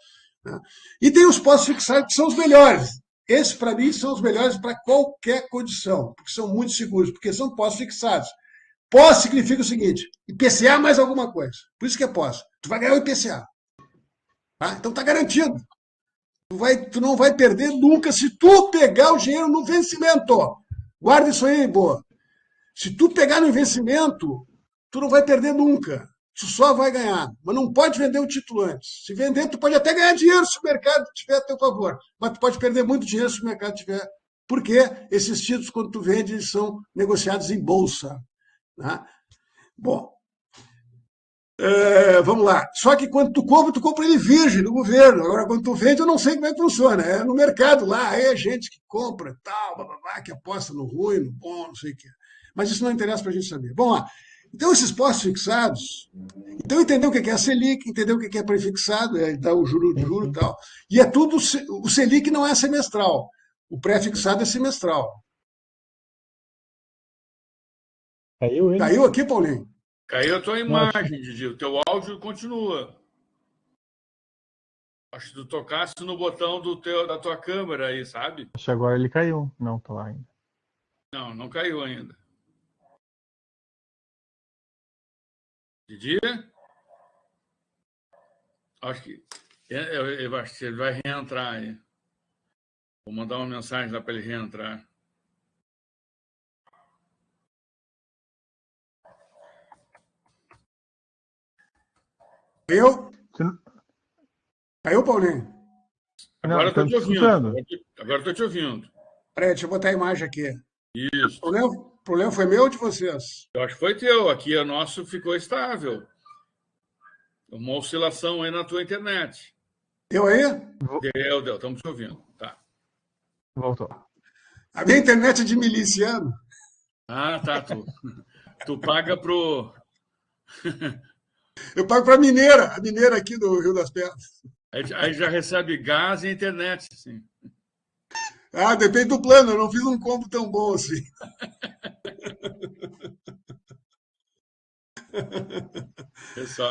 [SPEAKER 1] Né? E tem os pós-fixados, que são os melhores. Esses, para mim, são os melhores para qualquer condição, porque são muito seguros, porque são pós-fixados. Pós significa o seguinte: IPCA mais alguma coisa. Por isso que é pós. Tu vai ganhar o IPCA. Tá? Então tá garantido. Tu não vai perder nunca se tu pegar o dinheiro no vencimento. Guarda isso aí, boa. Se tu pegar no vencimento, tu não vai perder nunca. Tu só vai ganhar. Mas não pode vender o título antes. Se vender, tu pode até ganhar dinheiro se o mercado estiver a teu favor. Mas tu pode perder muito dinheiro se o mercado tiver. Porque esses títulos, quando tu vende, eles são negociados em bolsa. Né? Bom, vamos lá. Só que quando tu compra ele virgem do governo. Agora, quando tu vende, eu não sei como é que funciona. É no mercado lá, aí é gente que compra, tal, blá, que aposta no ruim, no bom, não sei o quê. Mas isso não interessa para a gente saber. Vamos lá. Então, esses postos fixados. Então, entender o que é a Selic, entender o que é prefixado, dá o juro de juro e tal. E é tudo. O Selic não é semestral. O pré-fixado é semestral.
[SPEAKER 4] Caiu ele?
[SPEAKER 1] Caiu aqui, Paulinho?
[SPEAKER 2] Caiu a tua imagem, Didi. O teu áudio continua. Acho que tu tocasse no botão da tua câmera aí, sabe?
[SPEAKER 4] Acho que agora ele caiu. Não, tá lá ainda.
[SPEAKER 2] Não, não caiu ainda. Didi? Acho que ele vai reentrar aí. Vou mandar uma mensagem lá para ele reentrar.
[SPEAKER 1] Caiu, Paulinho?
[SPEAKER 2] Agora estou te ouvindo. Agora estou te ouvindo.
[SPEAKER 1] Peraí, deixa eu botar a imagem aqui.
[SPEAKER 2] Isso.
[SPEAKER 1] O problema foi meu ou de vocês?
[SPEAKER 2] Eu acho que foi teu. Aqui o nosso ficou estável. Uma oscilação aí na tua internet.
[SPEAKER 1] Deu aí?
[SPEAKER 2] Deu. Estamos te ouvindo. Tá.
[SPEAKER 4] Voltou.
[SPEAKER 1] A minha internet é de miliciano.
[SPEAKER 2] Ah, tá. Tu paga pro...
[SPEAKER 1] Eu pago para a mineira aqui do Rio das Pedras.
[SPEAKER 2] Aí já recebe gás e internet, sim.
[SPEAKER 1] Ah, depende do plano, eu não fiz um combo tão bom assim.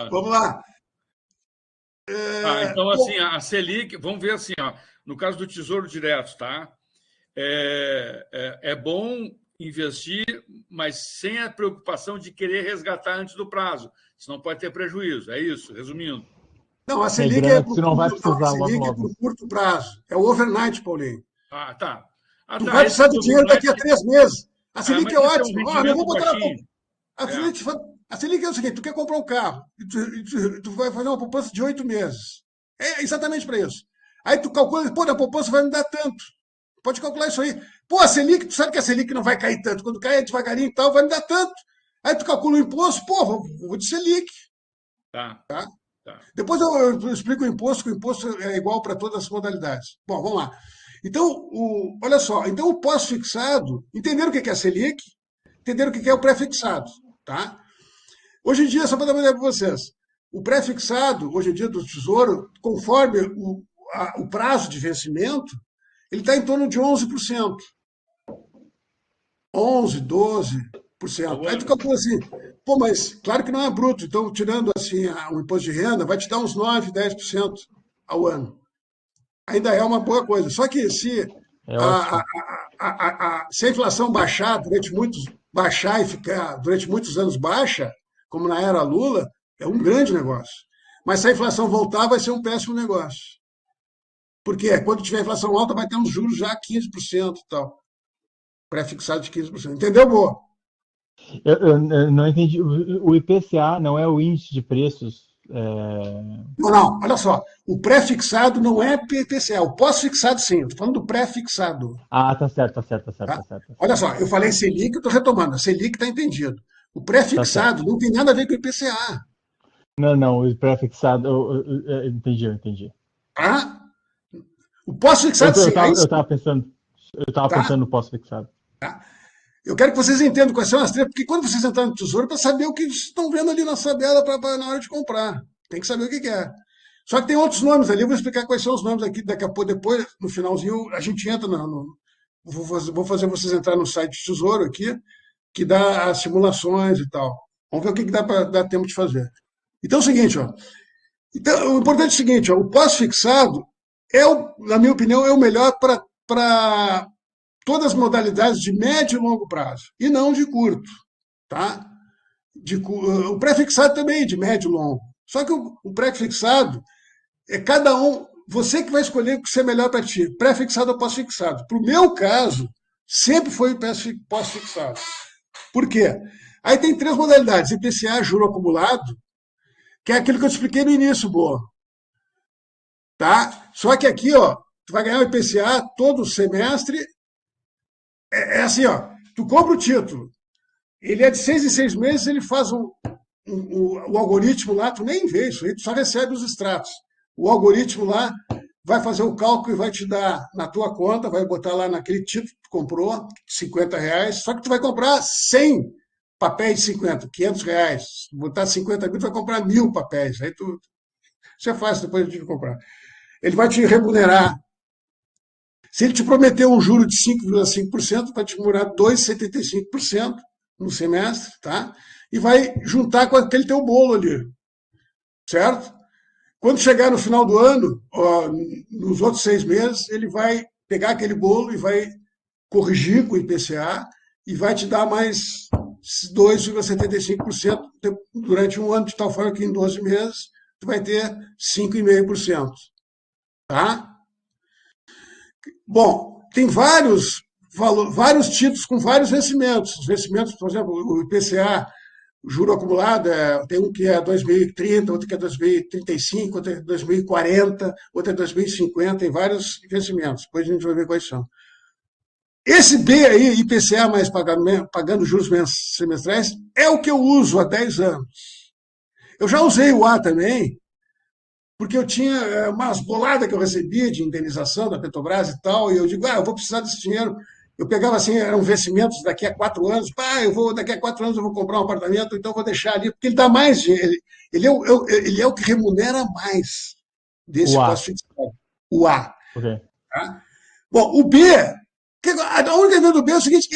[SPEAKER 1] Vamos lá.
[SPEAKER 2] Então, assim, a Selic, vamos ver assim, ó, no caso do Tesouro Direto, tá? É bom investir, mas sem a preocupação de querer resgatar antes do prazo, senão pode ter prejuízo. É isso, resumindo.
[SPEAKER 1] Não, a Selic é
[SPEAKER 4] para
[SPEAKER 1] o curto prazo. É o overnight, Paulinho.
[SPEAKER 2] Tá.
[SPEAKER 1] Tu vai precisar de dinheiro daqui a 3 meses. A Selic é ótima.
[SPEAKER 2] Não vou botar
[SPEAKER 1] a Selic é o seguinte: tu quer comprar um carro, tu vai fazer uma poupança de 8 meses. É exatamente para isso. Aí tu calcula, pô, a poupança vai me dar tanto. Pode calcular isso aí. Pô, a Selic, tu sabe que a Selic não vai cair tanto. Quando cai devagarinho e tal, vai me dar tanto. Aí tu calcula o imposto, pô, vou de Selic.
[SPEAKER 2] Tá.
[SPEAKER 1] Depois eu explico o imposto, que o imposto é igual para todas as modalidades. Bom, vamos lá. Então, olha só, então o pós-fixado, entenderam o que é a Selic, entenderam o que é o pré-fixado, tá? Hoje em dia, só para dar uma ideia para vocês, o pré-fixado, hoje em dia do Tesouro, conforme o prazo de vencimento, ele está em torno de 11%. 11%, 12%. Aí tu calcula assim, pô, mas claro que não é bruto, então tirando assim o imposto de renda, vai te dar uns 9%, 10% ao ano. Ainda é uma boa coisa. Só que se se a inflação baixar baixar e ficar durante muitos anos baixa, como na era Lula, é um grande negócio. Mas se a inflação voltar, vai ser um péssimo negócio. Porque quando tiver inflação alta, vai ter uns juros já 15% e tal. Pré-fixado de 15%. Entendeu, boa?
[SPEAKER 4] Eu não entendi. O IPCA não é o índice de preços.
[SPEAKER 1] Não, não, olha só. O pré-fixado não é PPCA. O pós-fixado, sim. Estou falando do pré-fixado.
[SPEAKER 4] Ah, tá certo, tá certo, tá certo,
[SPEAKER 1] Tá?
[SPEAKER 4] tá certo.
[SPEAKER 1] Olha só, eu falei Selic, eu estou retomando. A Selic está entendido. O
[SPEAKER 4] Tá certo.
[SPEAKER 1] pré-fixado não tem nada a ver com o IPCA.
[SPEAKER 4] Não, não, o pré-fixado. Eu entendi.
[SPEAKER 1] Tá? O
[SPEAKER 4] Eu,
[SPEAKER 1] pós-fixado,
[SPEAKER 4] eu,
[SPEAKER 1] sim. Aí,
[SPEAKER 4] tava, eu tava pensando. Eu tava
[SPEAKER 1] tá?
[SPEAKER 4] pensando no pós-fixado.
[SPEAKER 1] Eu quero que vocês entendam quais são as três, porque quando vocês entrarem no Tesouro, para saber o que vocês estão vendo ali na tabela na hora de comprar. Tem que saber o que é. Só que tem outros nomes ali, eu vou explicar quais são os nomes aqui daqui a pouco, depois, no finalzinho, a gente entra vou fazer vocês entrar no site do Tesouro aqui, que dá as simulações e tal. Vamos ver o que dá para dar tempo de fazer. Então é o seguinte, ó. Então, o importante é o seguinte, ó, o pós-fixado na minha opinião, é o melhor para todas as modalidades de médio e longo prazo, e não de curto, tá? O pré-fixado também é de médio e longo. Só que o pré-fixado é cada um, você que vai escolher o que é melhor para ti, pré-fixado ou pós-fixado. Para o meu caso, sempre foi o pós-fixado. Por quê? Aí tem três modalidades: IPCA, juro acumulado, que é aquilo que eu te expliquei no início, boa. Tá? Só que aqui, ó, tu vai ganhar o IPCA todo semestre. É assim, ó, tu compra o título, ele é de 6 em 6 meses, ele faz o algoritmo lá, tu nem vê isso aí, tu só recebe os extratos. O algoritmo lá vai fazer o cálculo e vai te dar na tua conta, vai botar lá naquele título que tu comprou, R$ 50, só que tu vai comprar 100 papéis de 50, R$ 500. Botar 50 mil, tu vai comprar 1.000 papéis. Aí isso é fácil depois de comprar. Ele vai te remunerar. Se ele te prometer um juro de 5,5%, vai te remunerar 2,75% no semestre, tá? E vai juntar com aquele teu bolo ali, certo? Quando chegar no final do ano, ó, nos outros 6 meses, ele vai pegar aquele bolo e vai corrigir com o IPCA e vai te dar mais 2,75% durante um ano, de tal forma que em 12 meses tu vai ter 5,5%, tá? Bom, tem vários títulos com vários vencimentos. Os vencimentos, por exemplo, o IPCA, o juro acumulado, tem um que é 2030, outro que é 2035, outro é 2040, outro é 2050, tem vários vencimentos. Depois a gente vai ver quais são. Esse B aí, IPCA mais pagando juros semestrais, é o que eu uso há 10 anos. Eu já usei o A também, porque eu tinha umas boladas que eu recebia de indenização da Petrobras e tal, e eu digo, eu vou precisar desse dinheiro. Eu pegava assim, eram vencimentos daqui a 4 anos, daqui a 4 anos eu vou comprar um apartamento, então eu vou deixar ali, porque ele dá mais dinheiro, ele é o que remunera mais desse pós-fixado, o A.
[SPEAKER 4] Okay.
[SPEAKER 1] Tá? Bom, o B, a única coisa do B é o seguinte,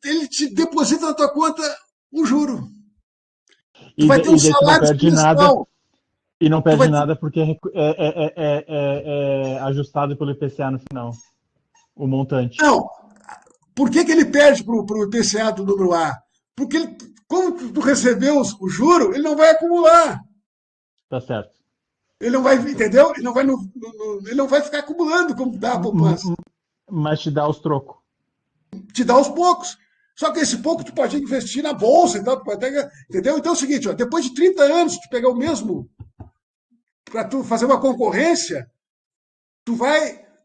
[SPEAKER 1] ele te deposita na tua conta um juro.
[SPEAKER 4] Tu vai ter um salário semestral. E não perde nada porque é ajustado pelo IPCA no final, o montante.
[SPEAKER 1] Não. Por que ele perde para o IPCA do número A? Porque como tu recebeu o juro, ele não vai acumular.
[SPEAKER 4] Tá certo.
[SPEAKER 1] Ele não vai, entendeu? Ele não vai ficar acumulando como dá a poupança.
[SPEAKER 4] Mas te dá os trocos.
[SPEAKER 1] Te dá aos poucos. Só que esse pouco tu pode investir na bolsa e tal, entendeu? Então é o seguinte, ó, depois de 30 anos, tu pegar o mesmo para tu fazer uma concorrência,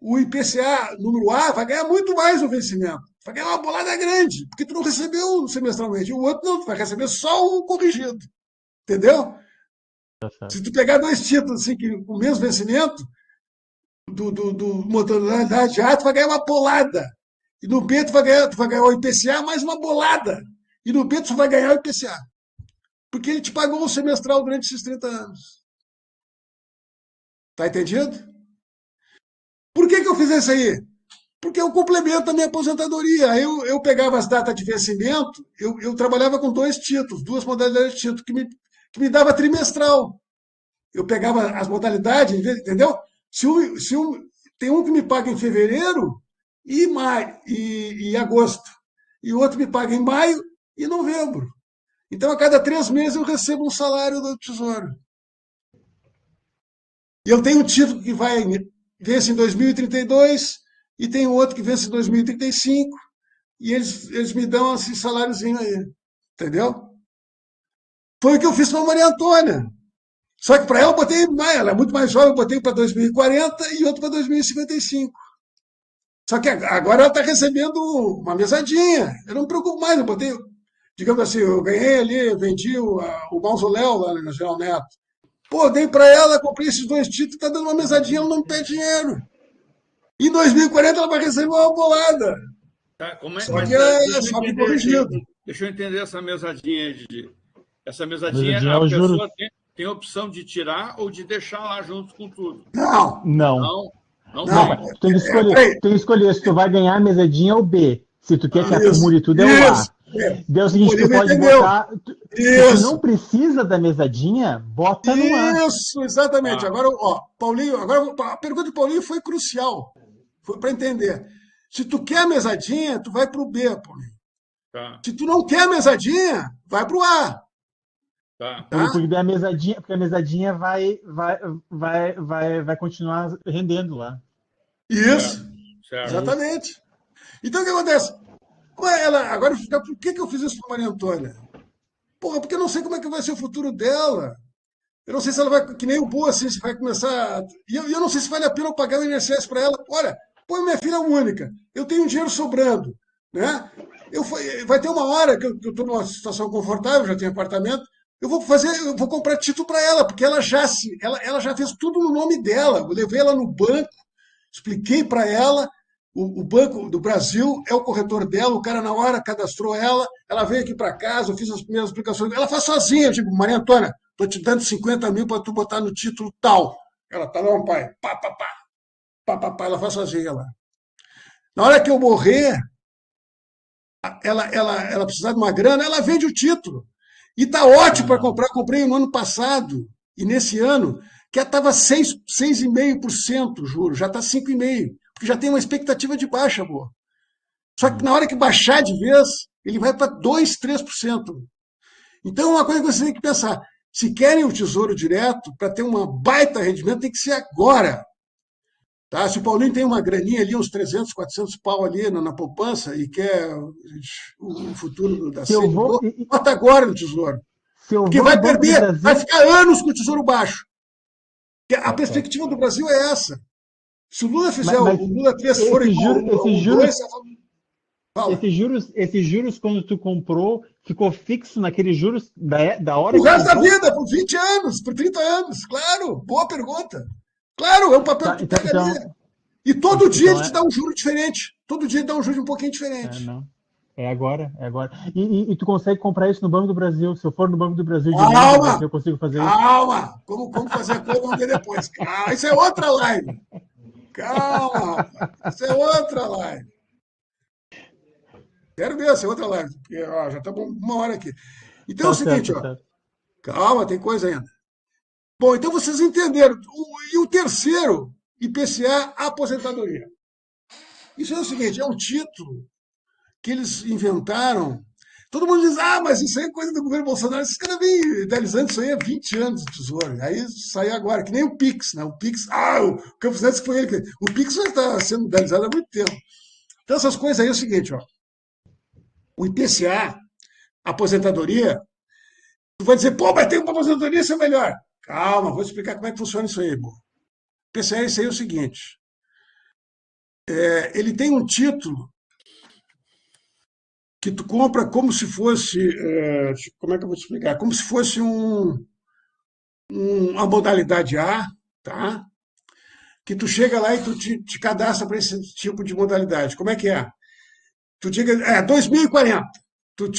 [SPEAKER 1] o IPCA número A vai ganhar muito mais no vencimento. Vai ganhar uma bolada grande, porque tu não recebeu semestralmente. O outro não, tu vai receber só o corrigido. Entendeu? Se tu pegar dois títulos assim, com o mesmo vencimento, do modalidade A, tu vai ganhar uma bolada. E no B tu vai ganhar o IPCA mais uma bolada. E no B tu só vai ganhar o IPCA. Porque ele te pagou o semestral durante esses 30 anos. Tá entendido? Por que eu fiz isso aí? Porque eu complemento a minha aposentadoria. Eu pegava as datas de vencimento, eu trabalhava com dois títulos, duas modalidades de título, que me dava trimestral. Eu pegava as modalidades, entendeu? Tem um que me paga em fevereiro e agosto, e o outro me paga em maio e novembro. Então, a cada 3 meses eu recebo um salário do Tesouro. E eu tenho um título que vence em 2032 e tem outro que vence em 2035. e eles me dão esse saláriozinho aí, entendeu? Foi o que eu fiz para a Maria Antônia. Só que para ela eu botei mais, ela é muito mais jovem, eu botei para 2040 e outro para 2055. Só que agora ela está recebendo uma mesadinha. Eu não me preocupo mais, eu botei, digamos assim, eu ganhei ali, vendi o mausoléu lá na General Neto. Pô, dei para ela, comprei esses 2 títulos, está dando uma mesadinha, ela não me pede dinheiro. Em 2040 ela vai receber uma bolada.
[SPEAKER 2] Tá,
[SPEAKER 1] Só que é só que corrigido.
[SPEAKER 2] Deixa eu entender essa mesadinha aí, Didi. Essa mesadinha a pessoa tem a opção de tirar ou de deixar lá junto com tudo.
[SPEAKER 1] Não.
[SPEAKER 2] Não.
[SPEAKER 4] Tu tem que escolher se tu vai ganhar a mesadinha ou B. Se tu quer que acumule tudo, é o A. Daí é o seguinte, tu pode botar... Se tu não precisa da mesadinha, bota no A.
[SPEAKER 1] Isso, exatamente. Agora, ó, Paulinho, a pergunta do Paulinho foi crucial. Foi para entender. Se tu quer a mesadinha, tu vai para o B, Paulinho.
[SPEAKER 2] Tá.
[SPEAKER 1] Se tu não quer a mesadinha, vai para o A.
[SPEAKER 2] Tá.
[SPEAKER 4] Porque a mesadinha vai continuar rendendo lá.
[SPEAKER 1] Isso,
[SPEAKER 2] certo.
[SPEAKER 1] Exatamente. Então o que acontece? Agora, por que eu fiz isso para Maria Antônia? Porra, porque eu não sei como é que vai ser o futuro dela. Eu não sei se ela vai, que nem o Boa, assim, se vai começar. E eu não sei se vale a pena eu pagar o INSS para ela. Olha, pô, minha filha única, eu tenho dinheiro sobrando, né? Vai ter uma hora que eu estou numa situação confortável, já tenho apartamento, eu vou comprar título para ela, porque ela já fez tudo no nome dela. Eu levei ela no banco, expliquei para ela, o Banco do Brasil é o corretor dela, o cara na hora cadastrou ela veio aqui para casa, eu fiz as primeiras explicações, ela faz sozinha, eu digo, Maria Antônia, estou te dando 50 mil para tu botar no título tal. Ela, tá não, pai, pá, ela faz sozinha lá. Na hora que eu morrer, ela precisar de uma grana, ela vende o título. E tá ótimo para comprar. Comprei no ano passado e nesse ano, que estava 6,5% o juro, já está 5,5%, porque já tem uma expectativa de baixa, boa. Só que na hora que baixar de vez, ele vai para 2%, 3%. Então, uma coisa que você tem que pensar, se querem o tesouro direto, para ter uma baita rendimento, tem que ser agora. Tá? Se o Paulinho tem uma graninha ali, uns 300, 400 pau ali na poupança e quer o futuro da sede, bota agora no tesouro. Porque vai perder, Brasil... vai ficar anos com o tesouro baixo. A perspectiva do Brasil é essa. Se o Lula fizer o Lula 3 for igual
[SPEAKER 4] esses juros, quando tu comprou, ficou fixo naqueles juros da hora
[SPEAKER 1] o resto da vida, por 20 anos, por 30 anos. Claro, boa pergunta. Claro, é um papel que tu pega ali. E todo dia ele te dá um juro diferente. Todo dia ele dá um juro um pouquinho diferente.
[SPEAKER 4] É agora. E tu consegue comprar isso no Banco do Brasil. Se eu for no Banco do Brasil eu consigo fazer isso.
[SPEAKER 1] Calma! Como fazer a coisa, vamos ver depois. Isso é outra live. Calma, rapaz. Isso é outra live. Quero ver essa outra live, porque já estamos 1 hora aqui. Então é o seguinte, calma, tem coisa ainda. Bom, então vocês entenderam. E o terceiro, IPCA, aposentadoria. Isso é o seguinte, é um título que eles inventaram. Todo mundo diz, mas isso aí é coisa do governo Bolsonaro. Esses caras vêm idealizando isso aí há 20 anos de tesouro. Aí saiu agora, que nem o Pix, né? O Pix, o Campos Neto foi ele. O Pix já está sendo idealizado há muito tempo. Então essas coisas aí é o seguinte, o IPCA, aposentadoria, tu vai dizer, mas tem uma aposentadoria, isso é melhor. Calma, vou explicar como é que funciona isso aí, boa. IPCA, isso aí é o seguinte, ele tem um título que tu compra como se fosse, como é que eu vou te explicar? Como se fosse uma modalidade A, tá? Que tu chega lá e tu te cadastra para esse tipo de modalidade. Como é que é? Tu chega, 2040. Tu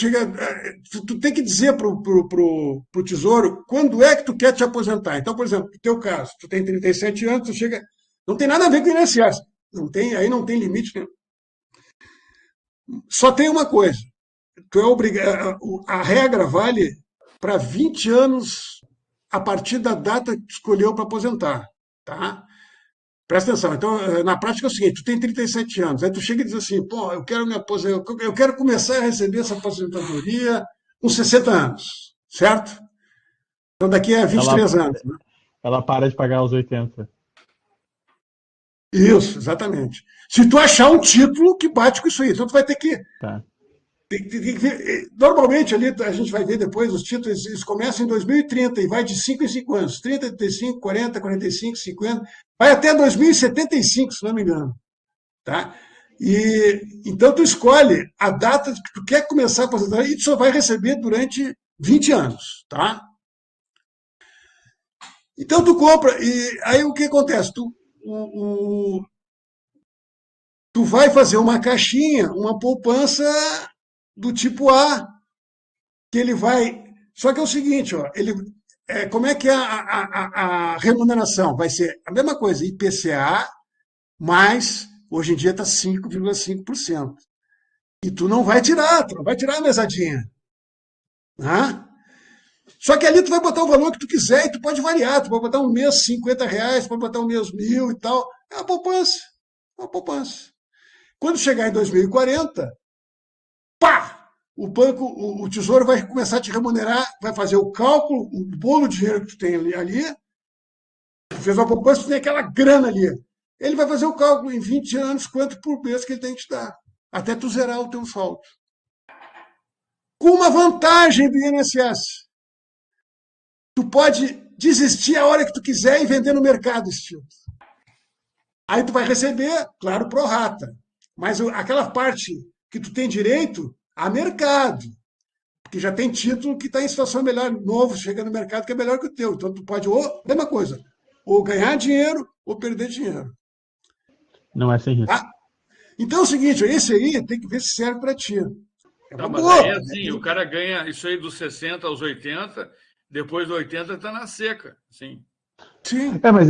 [SPEAKER 1] tem que dizer pro Tesouro quando é que tu quer te aposentar. Então, por exemplo, no teu caso, tu tem 37 anos, tu chega... Não tem nada a ver com o INSS. Aí não tem limite nenhum. Só tem uma coisa. Tu é obrigado, a regra vale para 20 anos a partir da data que tu escolheu para aposentar. Tá? Presta atenção. Então, na prática é o seguinte, tu tem 37 anos, aí tu chega e diz assim, eu quero me aposentar, eu quero começar a receber essa aposentadoria com 60 anos, certo? Então daqui a 23 anos. Né?
[SPEAKER 4] Ela para de pagar aos 80.
[SPEAKER 1] Isso, exatamente. Se tu achar um título que bate com isso aí, então tu vai ter que...
[SPEAKER 4] Tá.
[SPEAKER 1] Tem que ver. Normalmente ali a gente vai ver depois os títulos, eles começam em 2030 e vai de 5 em 5 anos. 30, 35, 40, 45, 50, vai até 2075, se não me engano. Tá? E então tu escolhe a data que tu quer começar a aposentar e tu só vai receber durante 20 anos, tá? Então tu compra e aí o que acontece? Tu vai fazer uma caixinha, uma poupança do tipo A, que ele vai. Só que é o seguinte, ó, como é que é a remuneração? Vai ser a mesma coisa, IPCA, mais, hoje em dia está 5,5%. E tu não vai tirar a mesadinha. Né? Só que ali tu vai botar o valor que tu quiser e tu pode variar. Tu pode botar um mês R$ 50, pode botar um mês 1.000 e tal. É uma poupança. É uma poupança. Quando chegar em 2040, pá! O Tesouro vai começar a te remunerar, vai fazer o cálculo, o bolo de dinheiro que tu tem ali, tu fez uma poupança, tu tem aquela grana ali. Ele vai fazer o cálculo em 20 anos, quanto por mês que ele tem que te dar, até tu zerar o teu saldo. Com uma vantagem do INSS. Tu pode desistir a hora que tu quiser e vender no mercado esse título. Aí tu vai receber, claro, pro rata. Mas aquela parte que tu tem direito a mercado. Porque já tem título que está em situação melhor, novo, chega no mercado que é melhor que o teu. Então tu pode, mesma coisa, ou ganhar dinheiro ou perder dinheiro.
[SPEAKER 4] Não é sem risco.
[SPEAKER 1] Tá? Então é o seguinte, esse aí tem que ver se serve para ti.
[SPEAKER 2] Tá, mas aí assim, o cara ganha isso aí dos 60 aos 80, depois dos 80 está na seca. Sim.
[SPEAKER 1] Sim.
[SPEAKER 4] Mas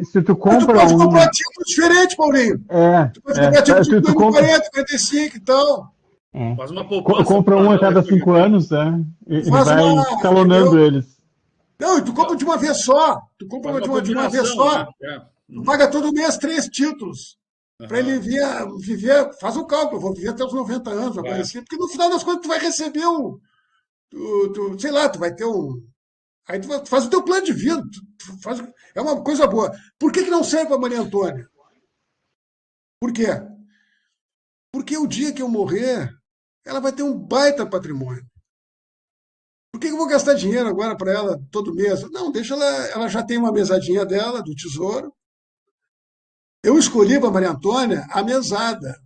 [SPEAKER 4] se tu compra.
[SPEAKER 1] Tu pode comprar título diferente, Paulinho. Tu pode comprar título de 40, 45 e tal.
[SPEAKER 2] Faz uma poupança.
[SPEAKER 4] Compra um a cada 5 anos, né? E vai escalonando eles.
[SPEAKER 1] Não, e tu compra de uma vez só. Tu compra de uma vez só. Né? Tu paga todo mês 3 títulos. Para ele viver, faz o cálculo, eu vou viver até os 90 anos, uma coisa assim, porque no final das contas tu vai receber sei lá, tu vai ter um. Aí tu faz o teu plano de vida, é uma coisa boa. Por que não serve para Maria Antônia? Por quê? Porque o dia que eu morrer, ela vai ter um baita patrimônio. Por que eu vou gastar dinheiro agora para ela todo mês? Não, deixa ela já tem uma mesadinha dela, do Tesouro. Eu escolhi para Maria Antônia a mesada,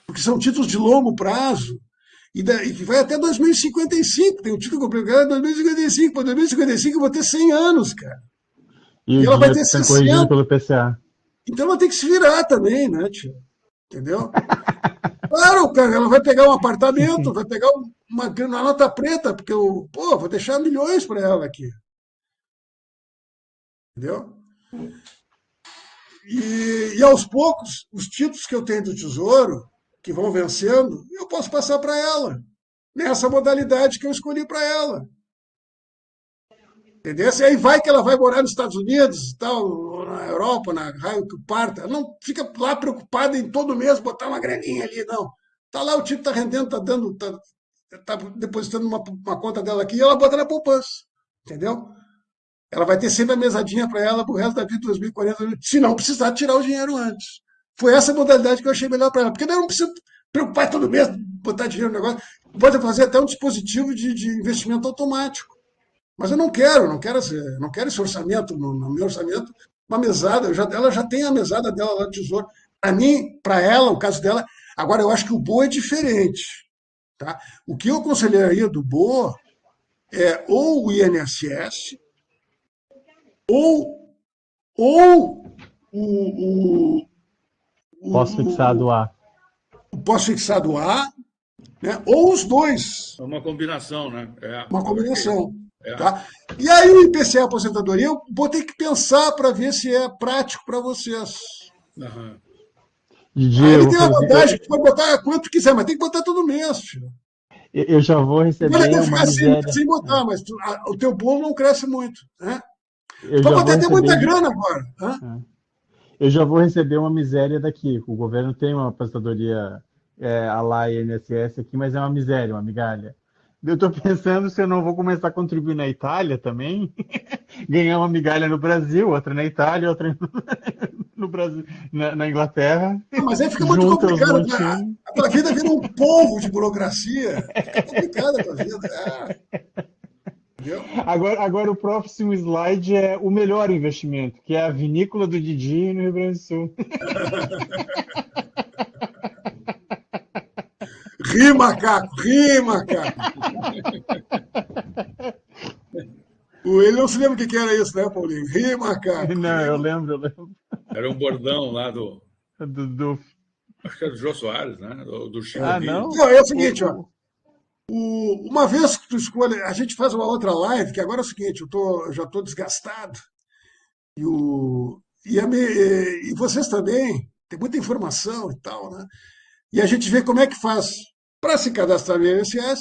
[SPEAKER 1] porque são títulos de longo prazo, e que vai até 2055. Tem um título que eu comprei em 2055. Para 2055 eu vou ter 100 anos, cara.
[SPEAKER 4] E ela vai ter 60. Pelo PCA.
[SPEAKER 1] Então ela tem que se virar também, né, tio? Entendeu? Claro, cara, ela vai pegar um apartamento, vai pegar uma nota preta, porque eu, vou deixar milhões para ela aqui. Entendeu? E aos poucos, os títulos que eu tenho do Tesouro, que vão vencendo, eu posso passar para ela, nessa modalidade que eu escolhi para ela. Entendeu? E aí vai que ela vai morar nos Estados Unidos, tal, na Europa, na raio que parta. Ela não fica lá preocupada em todo mês botar uma graninha ali, não. Tá lá, o título está rendendo, está dando, tá depositando uma conta dela aqui e ela bota na poupança. Entendeu? Ela vai ter sempre a mesadinha para ela pro resto da vida, 2040, se não precisar tirar o dinheiro antes. Foi essa modalidade que eu achei melhor para ela, porque daí eu não preciso preocupar todo mês, botar dinheiro no negócio. Pode fazer até um dispositivo de investimento automático. Mas eu não quero esse orçamento, no meu orçamento, uma mesada. Ela já tem a mesada dela lá do Tesouro. Para mim, para ela, o caso dela. Agora, eu acho que o BOA é diferente. Tá? O que eu aconselharia do BOA é ou o INSS, ou o
[SPEAKER 4] pós-fixado A.
[SPEAKER 1] O pós-fixado A, né? Ou os dois.
[SPEAKER 2] É uma combinação, né?
[SPEAKER 1] Uma combinação. Tá? E aí o IPCA aposentadoria, eu vou ter que pensar para ver se é prático para vocês. Ele tem uma vantagem que tu pode botar quanto quiser, mas tem que botar todo mês, filho.
[SPEAKER 4] Eu já vou receber uma miséria.
[SPEAKER 1] Sem botar, mas o teu bolo não cresce muito. Né? Tu pode até ter muita grana agora. Né?
[SPEAKER 4] Eu já vou receber uma miséria daqui. O governo tem uma aposentadoria a lá INSS aqui, mas é uma miséria, uma migalha. Eu estou pensando se eu não vou começar a contribuir na Itália também, ganhar uma migalha no Brasil, outra na Itália, outra no Brasil, na Inglaterra,
[SPEAKER 1] Não, mas aí fica muito
[SPEAKER 4] junta os
[SPEAKER 1] complicado.
[SPEAKER 4] montinhos.
[SPEAKER 1] A tua vida vira um polvo de burocracia. Fica complicada a tua vida. Entendeu?
[SPEAKER 4] Agora o próximo slide é o melhor investimento, que é a vinícola do Didi no Rio Grande do Sul.
[SPEAKER 1] Ri, macaco, ri, macaco. Ele não se lembra o que era isso, né, Paulinho? Ri, macaco.
[SPEAKER 4] Não, eu lembro.
[SPEAKER 2] Era um bordão lá do...
[SPEAKER 4] Do...
[SPEAKER 2] Acho que era do Jô Soares, né? Do Chico
[SPEAKER 4] não?
[SPEAKER 1] Não, é o seguinte, ó. Uma vez que tu escolhe, a gente faz uma outra live, que agora é o seguinte, eu já estou desgastado. E vocês também, tem muita informação e tal, né? E a gente vê como é que faz para se cadastrar no INSS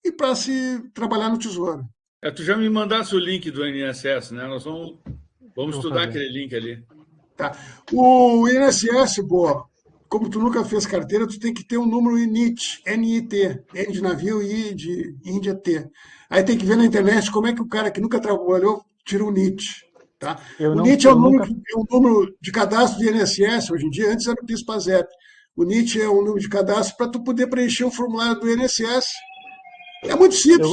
[SPEAKER 1] e para se trabalhar no Tesouro.
[SPEAKER 2] Tu já me mandasse o link do INSS, né? Nós vamos estudar aquele link ali.
[SPEAKER 1] Tá. O INSS, boa, como tu nunca fez carteira, tu tem que ter um número NIT, N-I-T, N de navio e de Índia T. Aí tem que ver na internet como é que o cara que nunca trabalhou tira o NIT. Tá? O NIT é um número de cadastro do INSS hoje em dia, antes era o PIS/PASEP. O NIT é um número de cadastro para tu poder preencher o formulário do INSS. É muito simples.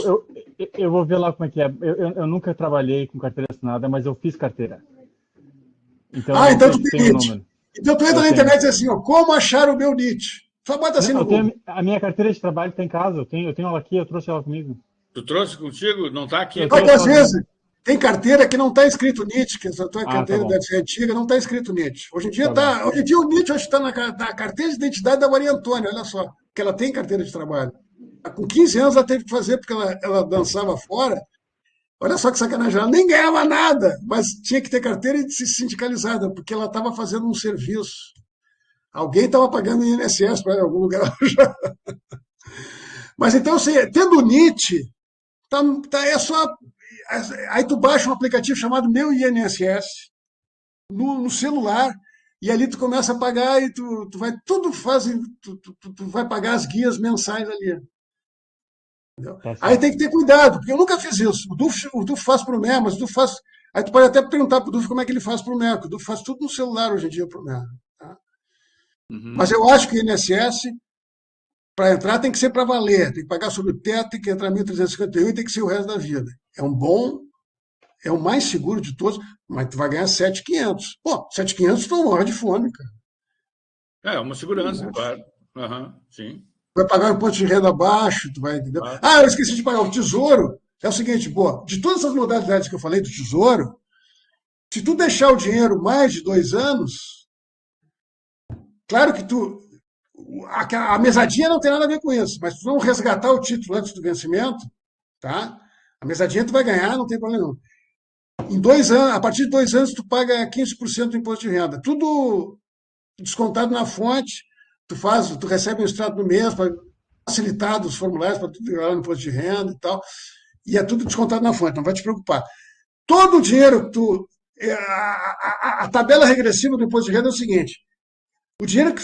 [SPEAKER 4] Eu vou ver lá como é que é. Eu nunca trabalhei com carteira assinada, mas eu fiz carteira. Então,
[SPEAKER 1] então tu tem NIT. Então tu entra na internet e diz assim, ó, como achar o meu NIT? Só bota assim no Google.
[SPEAKER 4] A minha carteira de trabalho está em casa, eu tenho ela aqui, eu trouxe ela comigo.
[SPEAKER 2] Tu trouxe contigo? Não está aqui?
[SPEAKER 1] Porque às vezes tem carteira que não está escrito NIT, que essa tua carteira deve ser antiga, não está escrito NIT. Hoje em dia o NIT está na carteira de identidade da Maria Antônia, olha só, que ela tem carteira de trabalho. Com 15 anos ela teve que fazer porque ela dançava fora. Olha só que sacanagem, ela nem ganhava nada, mas tinha que ter carteira e se sindicalizada, porque ela estava fazendo um serviço. Alguém estava pagando INSS para algum lugar. Mas então, tendo o NIT, é só. Aí tu baixa um aplicativo chamado Meu INSS no celular, e ali tu começa a pagar e tu vai tudo tu vai pagar as guias mensais ali. Aí tem que ter cuidado, porque eu nunca fiz isso. O Duf faz para o MER, mas o Duf faz. Aí tu pode até perguntar para o Duf como é que ele faz para o MER, porque o Duf faz tudo no celular hoje em dia para o MER. Tá? Mas eu acho que o INSS, para entrar, tem que ser para valer, tem que pagar sobre o teto, tem que entrar 1.351 e tem que ser o resto da vida. É o mais seguro de todos, mas tu vai ganhar 7.500. Pô, 7.500 tu não morre de fome, cara.
[SPEAKER 2] É uma segurança, claro. Sim.
[SPEAKER 1] Vai pagar o imposto de renda baixo, tu vai, entendeu? Eu esqueci de pagar o Tesouro. É o seguinte, pô, de todas as modalidades que eu falei do Tesouro, se tu deixar o dinheiro mais de 2 anos, claro que a mesadinha não tem nada a ver com isso, mas se tu não resgatar o título antes do vencimento, tá? A mesadinha tu vai ganhar, não tem problema não. Em 2 anos, a partir de 2 anos, tu paga 15% do imposto de renda. Tudo descontado na fonte. Tu recebe um extrato do mês para facilitar os formulários para tu virar no imposto de renda e tal. E é tudo descontado na fonte, não vai te preocupar. Todo o dinheiro que a tabela regressiva do imposto de renda é o seguinte: o dinheiro que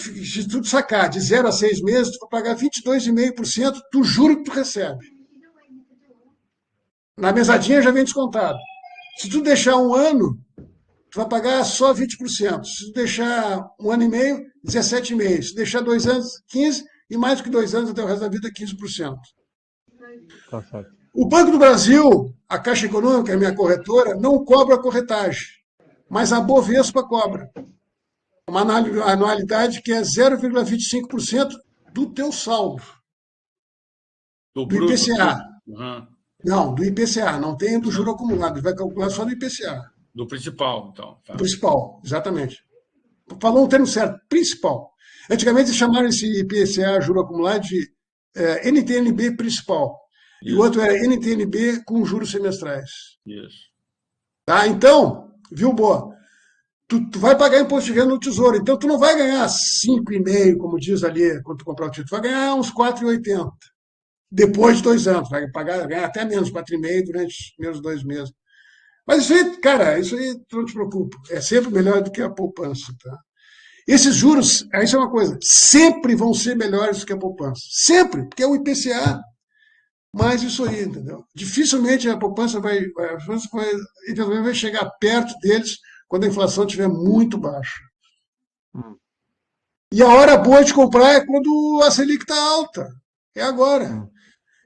[SPEAKER 1] tu sacar de 0 a 6 meses, tu vai pagar 22,5% do juro que tu recebe. Na mesadinha já vem descontado. Se tu deixar 1 ano, tu vai pagar só 20%. Se tu deixar 1 ano e meio, 17,5%. Se deixar 2 anos, 15%. E mais do que 2 anos, até o resto da vida, 15%.
[SPEAKER 4] Tá certo.
[SPEAKER 1] O Banco do Brasil, a Caixa Econômica, a minha corretora, não cobra a corretagem, mas a Bovespa cobra. Uma anualidade que é 0,25% do teu saldo. Do IPCA. Não, do IPCA. Não tem do juro acumulado. Ele vai calcular só do IPCA.
[SPEAKER 2] Do principal, então.
[SPEAKER 1] Tá. Principal, exatamente. Falou um termo certo, principal. Antigamente chamaram esse IPCA, juro acumulado, de NTNB principal. Isso. E o outro era NTNB com juros semestrais.
[SPEAKER 2] Isso.
[SPEAKER 1] Tá? Então, viu, boa? Tu vai pagar imposto de renda no Tesouro. Então, tu não vai ganhar 5,5, como diz ali, quando tu comprar o título. Tu vai ganhar uns 4,80. Depois de 2 anos. Vai ganhar até menos, 4,5 durante os primeiros 2 meses. Mas isso aí, cara, isso aí não te preocupa. É sempre melhor do que a poupança, tá? Esses juros, isso é uma coisa, sempre vão ser melhores do que a poupança. Sempre, porque é o IPCA. mais isso aí, entendeu? Dificilmente a poupança eventualmente vai chegar perto deles quando a inflação estiver muito baixa. E a hora boa de comprar é quando a Selic está alta. É agora.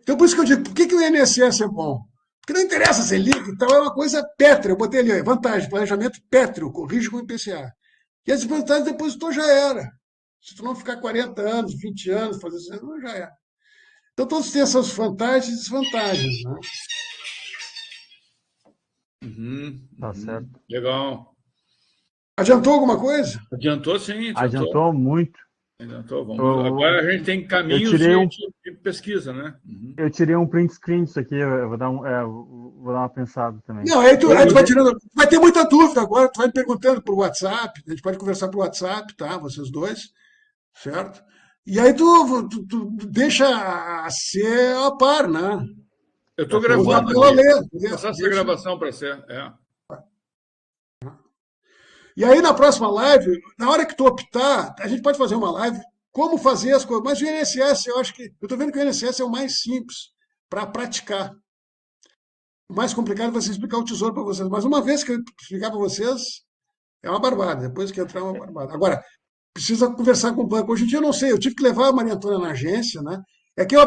[SPEAKER 1] Então, por isso que eu digo, por que o INSS é bom? Porque não interessa a Selic, então é uma coisa pétrea. Eu botei ali, ó, vantagem, planejamento pétreo, corrige com o IPCA. E as vantagens depositou já era. Se tu não ficar 40 anos, 20 anos fazendo isso, já era. Então, todos têm essas vantagens e desvantagens. Né?
[SPEAKER 4] Tá certo.
[SPEAKER 2] Legal.
[SPEAKER 1] Adiantou alguma coisa?
[SPEAKER 2] Adiantou, sim.
[SPEAKER 4] Adiantou muito.
[SPEAKER 2] Adiantou, vamos. Agora a gente tem caminhos de pesquisa, né?
[SPEAKER 4] Eu tirei um print screen disso aqui, eu vou dar uma pensada também.
[SPEAKER 1] Não, aí tu vai tirando. Vai ter muita dúvida agora, tu vai me perguntando por WhatsApp, a gente pode conversar por WhatsApp, tá? Vocês dois, certo? E aí tu deixa ser a par, né?
[SPEAKER 2] Eu estou gravando aqui. Passar essa gravação para ser.
[SPEAKER 1] E aí na próxima live, na hora que tu optar, a gente pode fazer uma live como fazer as coisas. Mas o INSS, eu acho que. Eu estou vendo que o INSS é o mais simples para praticar. O mais complicado é você explicar o tesouro para vocês. Mas uma vez que eu explicar para vocês, é uma barbada. Depois que entrar, é uma barbada. Agora, precisa conversar com o banco. Hoje em dia eu não sei, eu tive que levar a Maria Antônia na agência, né? É que eu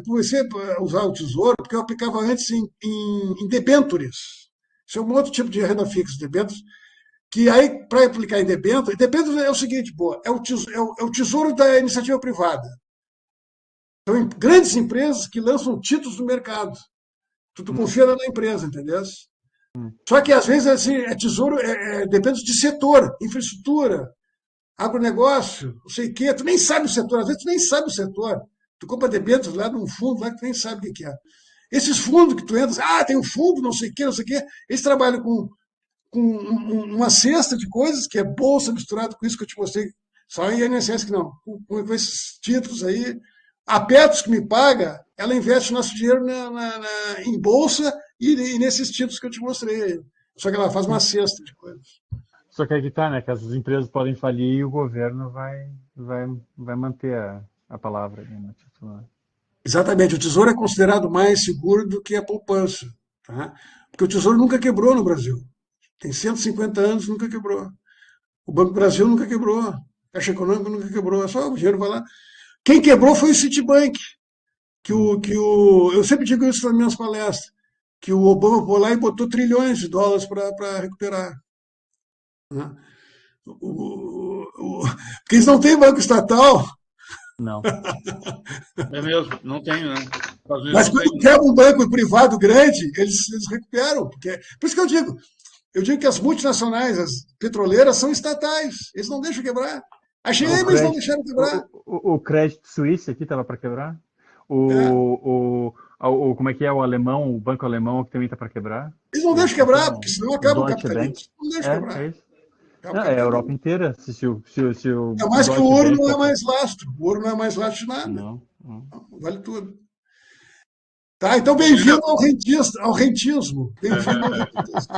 [SPEAKER 1] comecei a usar o tesouro, porque eu aplicava antes em debêntures. Isso é um outro tipo de renda fixa, debêntures, que aí, para aplicar em debêntures é o seguinte, é o tesouro da iniciativa privada. Então, grandes empresas que lançam títulos no mercado. Tu confia na empresa, entendeu? Só que às vezes assim, tesouro, depende de setor, infraestrutura, agronegócio, não sei o quê. Tu nem sabe o setor, às vezes tu nem sabe o setor. Tu compra debêntures lá num fundo lá que tu nem sabe o que é. Esses fundos que tu entra, tem um fundo, não sei o quê, eles trabalham com uma cesta de coisas, que é bolsa misturado com isso que eu te mostrei, só em INSS que não, com esses títulos aí. A Petros que me paga, ela investe nosso dinheiro em bolsa e nesses títulos que eu te mostrei. Só que ela faz uma cesta de coisas.
[SPEAKER 4] Só que aí tá, né? Que essas empresas podem falir e o governo vai manter a palavra ali no título.
[SPEAKER 1] Exatamente. O Tesouro é considerado mais seguro do que a poupança. Tá? Porque o Tesouro nunca quebrou no Brasil. Tem 150 anos, nunca quebrou. O Banco do Brasil nunca quebrou. A Caixa Econômica nunca quebrou. É só o dinheiro vai lá. Quem quebrou foi o Citibank. Eu sempre digo isso nas minhas palestras, que o Obama foi lá e botou trilhões de dólares para recuperar. Né? Porque eles não têm banco estatal.
[SPEAKER 4] Não.
[SPEAKER 2] É mesmo, não tenho, né?
[SPEAKER 1] Mas quando quebra um banco privado grande, eles recuperam. Por isso que eu digo que as multinacionais, as petroleiras, são estatais. Eles não deixam quebrar. Achei, mas não deixaram quebrar.
[SPEAKER 4] O Crédito Suíço aqui estava para quebrar. Como é que é o alemão, o banco alemão que também está para quebrar?
[SPEAKER 1] Eles não deixam quebrar, porque senão acaba o capitalismo. Não deixam quebrar.
[SPEAKER 4] É isso. É a Europa inteira.
[SPEAKER 1] É mais que o ouro não é mais lastro. O ouro não é mais lastro de nada.
[SPEAKER 4] Não.
[SPEAKER 1] Vale tudo. Tá, então bem-vindo ao rentismo. Bem-vindo ao rentismo.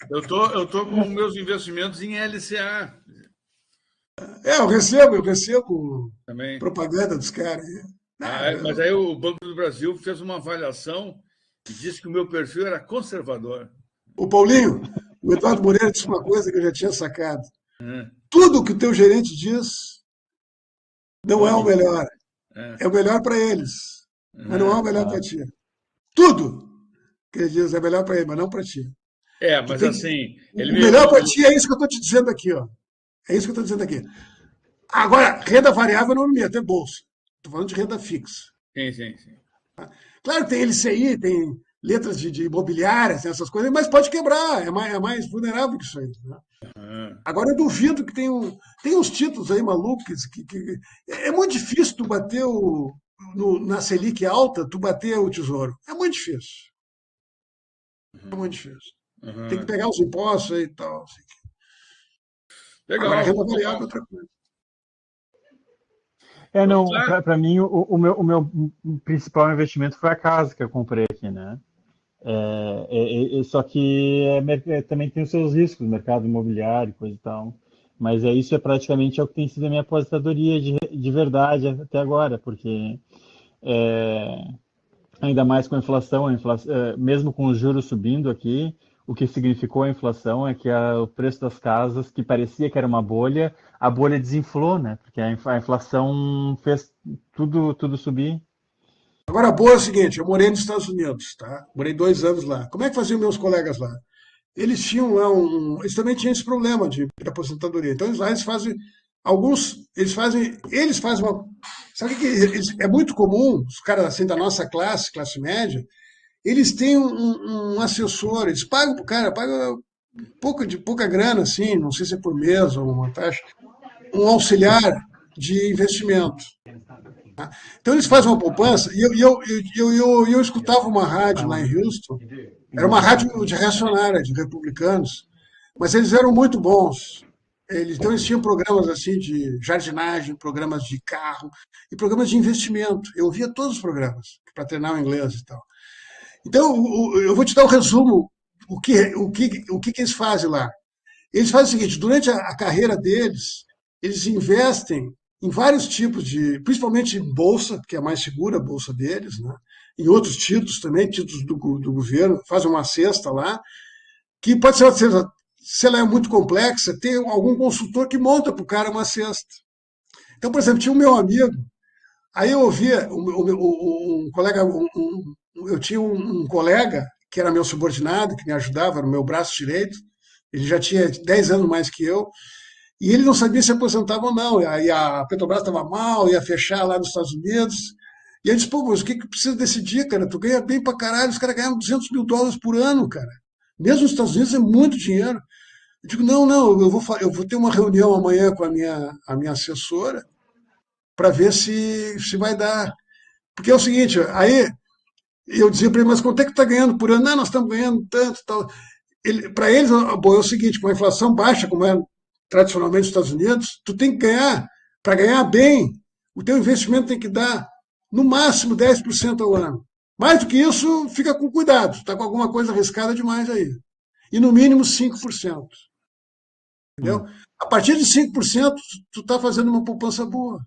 [SPEAKER 2] Eu tô com meus investimentos em LCA.
[SPEAKER 1] Eu recebo também propaganda dos caras.
[SPEAKER 2] Mas aí o Banco do Brasil fez uma avaliação e disse que o meu perfil era conservador.
[SPEAKER 1] O Paulinho, o Eduardo Moreira disse uma coisa que eu já tinha sacado. Tudo que o teu gerente diz não é o melhor. É o melhor para eles, mas não é o melhor para ti. Tudo que ele diz é melhor para ele, mas não para ti.
[SPEAKER 2] Mas assim...
[SPEAKER 1] O melhor para ti é isso que eu estou te dizendo aqui, ó. É isso que eu estou dizendo aqui. Agora, renda variável não me meto, é bolsa. Estou falando de renda fixa.
[SPEAKER 2] Sim.
[SPEAKER 1] Claro que tem LCI, tem letras de imobiliárias, tem essas coisas, mas pode quebrar, é mais vulnerável que isso aí. Né? Agora, eu duvido que tem uns títulos aí malucos que é muito difícil tu bater na Selic alta, tu bater o tesouro. É muito difícil. É muito difícil. Tem que pegar os impostos aí e tal. Assim.
[SPEAKER 2] Legal.
[SPEAKER 1] Agora, a renda variável é outra coisa.
[SPEAKER 4] Para mim, o meu principal investimento foi a casa que eu comprei aqui, né? Só que também tem os seus riscos, mercado imobiliário, coisa e tal. Mas isso praticamente é o que tem sido a minha aposentadoria de verdade até agora, porque ainda mais com a inflação, mesmo com os juros subindo aqui, o que significou a inflação é que o preço das casas, que parecia que era uma bolha, a bolha desinflou, né? Porque a inflação fez tudo subir.
[SPEAKER 1] Agora, a boa é o seguinte, eu morei nos Estados Unidos, tá? Morei 2 anos lá. Como é que faziam meus colegas lá? Eles tinham lá eles também tinham esse problema de aposentadoria. Então, eles fazem, eles fazem uma... Sabe o que é muito comum, os caras assim da nossa classe média, eles têm um assessor, eles pagam pro cara, pagam pouca grana, assim, não sei se é por mês ou uma taxa, um auxiliar de investimento. Tá? Então eles fazem uma poupança, e eu escutava uma rádio lá em Houston, era uma rádio de reacionária, de republicanos, mas eles eram muito bons. Então eles tinham programas assim de jardinagem, programas de carro e programas de investimento. Eu via todos os programas para treinar o inglês e tal. Então eu vou te dar um resumo o que eles fazem lá. Eles fazem o seguinte: durante a carreira deles, eles investem em vários tipos principalmente em bolsa, que é a mais segura a bolsa deles, né? Em outros títulos também, títulos do governo, fazem uma cesta lá, que pode ser, se ela é muito complexa, tem algum consultor que monta para o cara uma cesta. Então, por exemplo, tinha um meu amigo, aí eu ouvia um colega, eu tinha um colega que era meu subordinado, que me ajudava, era o meu braço direito, ele já tinha 10 anos mais que eu, e ele não sabia se aposentava ou não. Aí a Petrobras estava mal, ia fechar lá nos Estados Unidos. E ele disse, pô, mas o que precisa decidir, cara? Tu ganha bem pra caralho, os caras ganham $200 mil por ano, cara. Mesmo nos Estados Unidos é muito dinheiro. Eu digo, não, eu vou ter uma reunião amanhã com a minha assessora para ver se vai dar. Porque é o seguinte, aí eu dizia para ele, mas quanto é que está ganhando por ano? Não, nós estamos ganhando tanto tal. Para eles, bom, é o seguinte, com a inflação baixa, como é tradicionalmente nos Estados Unidos, tu tem que ganhar, para ganhar bem, o teu investimento tem que dar no máximo 10% ao ano. Mais do que isso, fica com cuidado, está com alguma coisa arriscada demais aí. E no mínimo 5%. Entendeu? A partir de 5%, tu está fazendo uma poupança boa.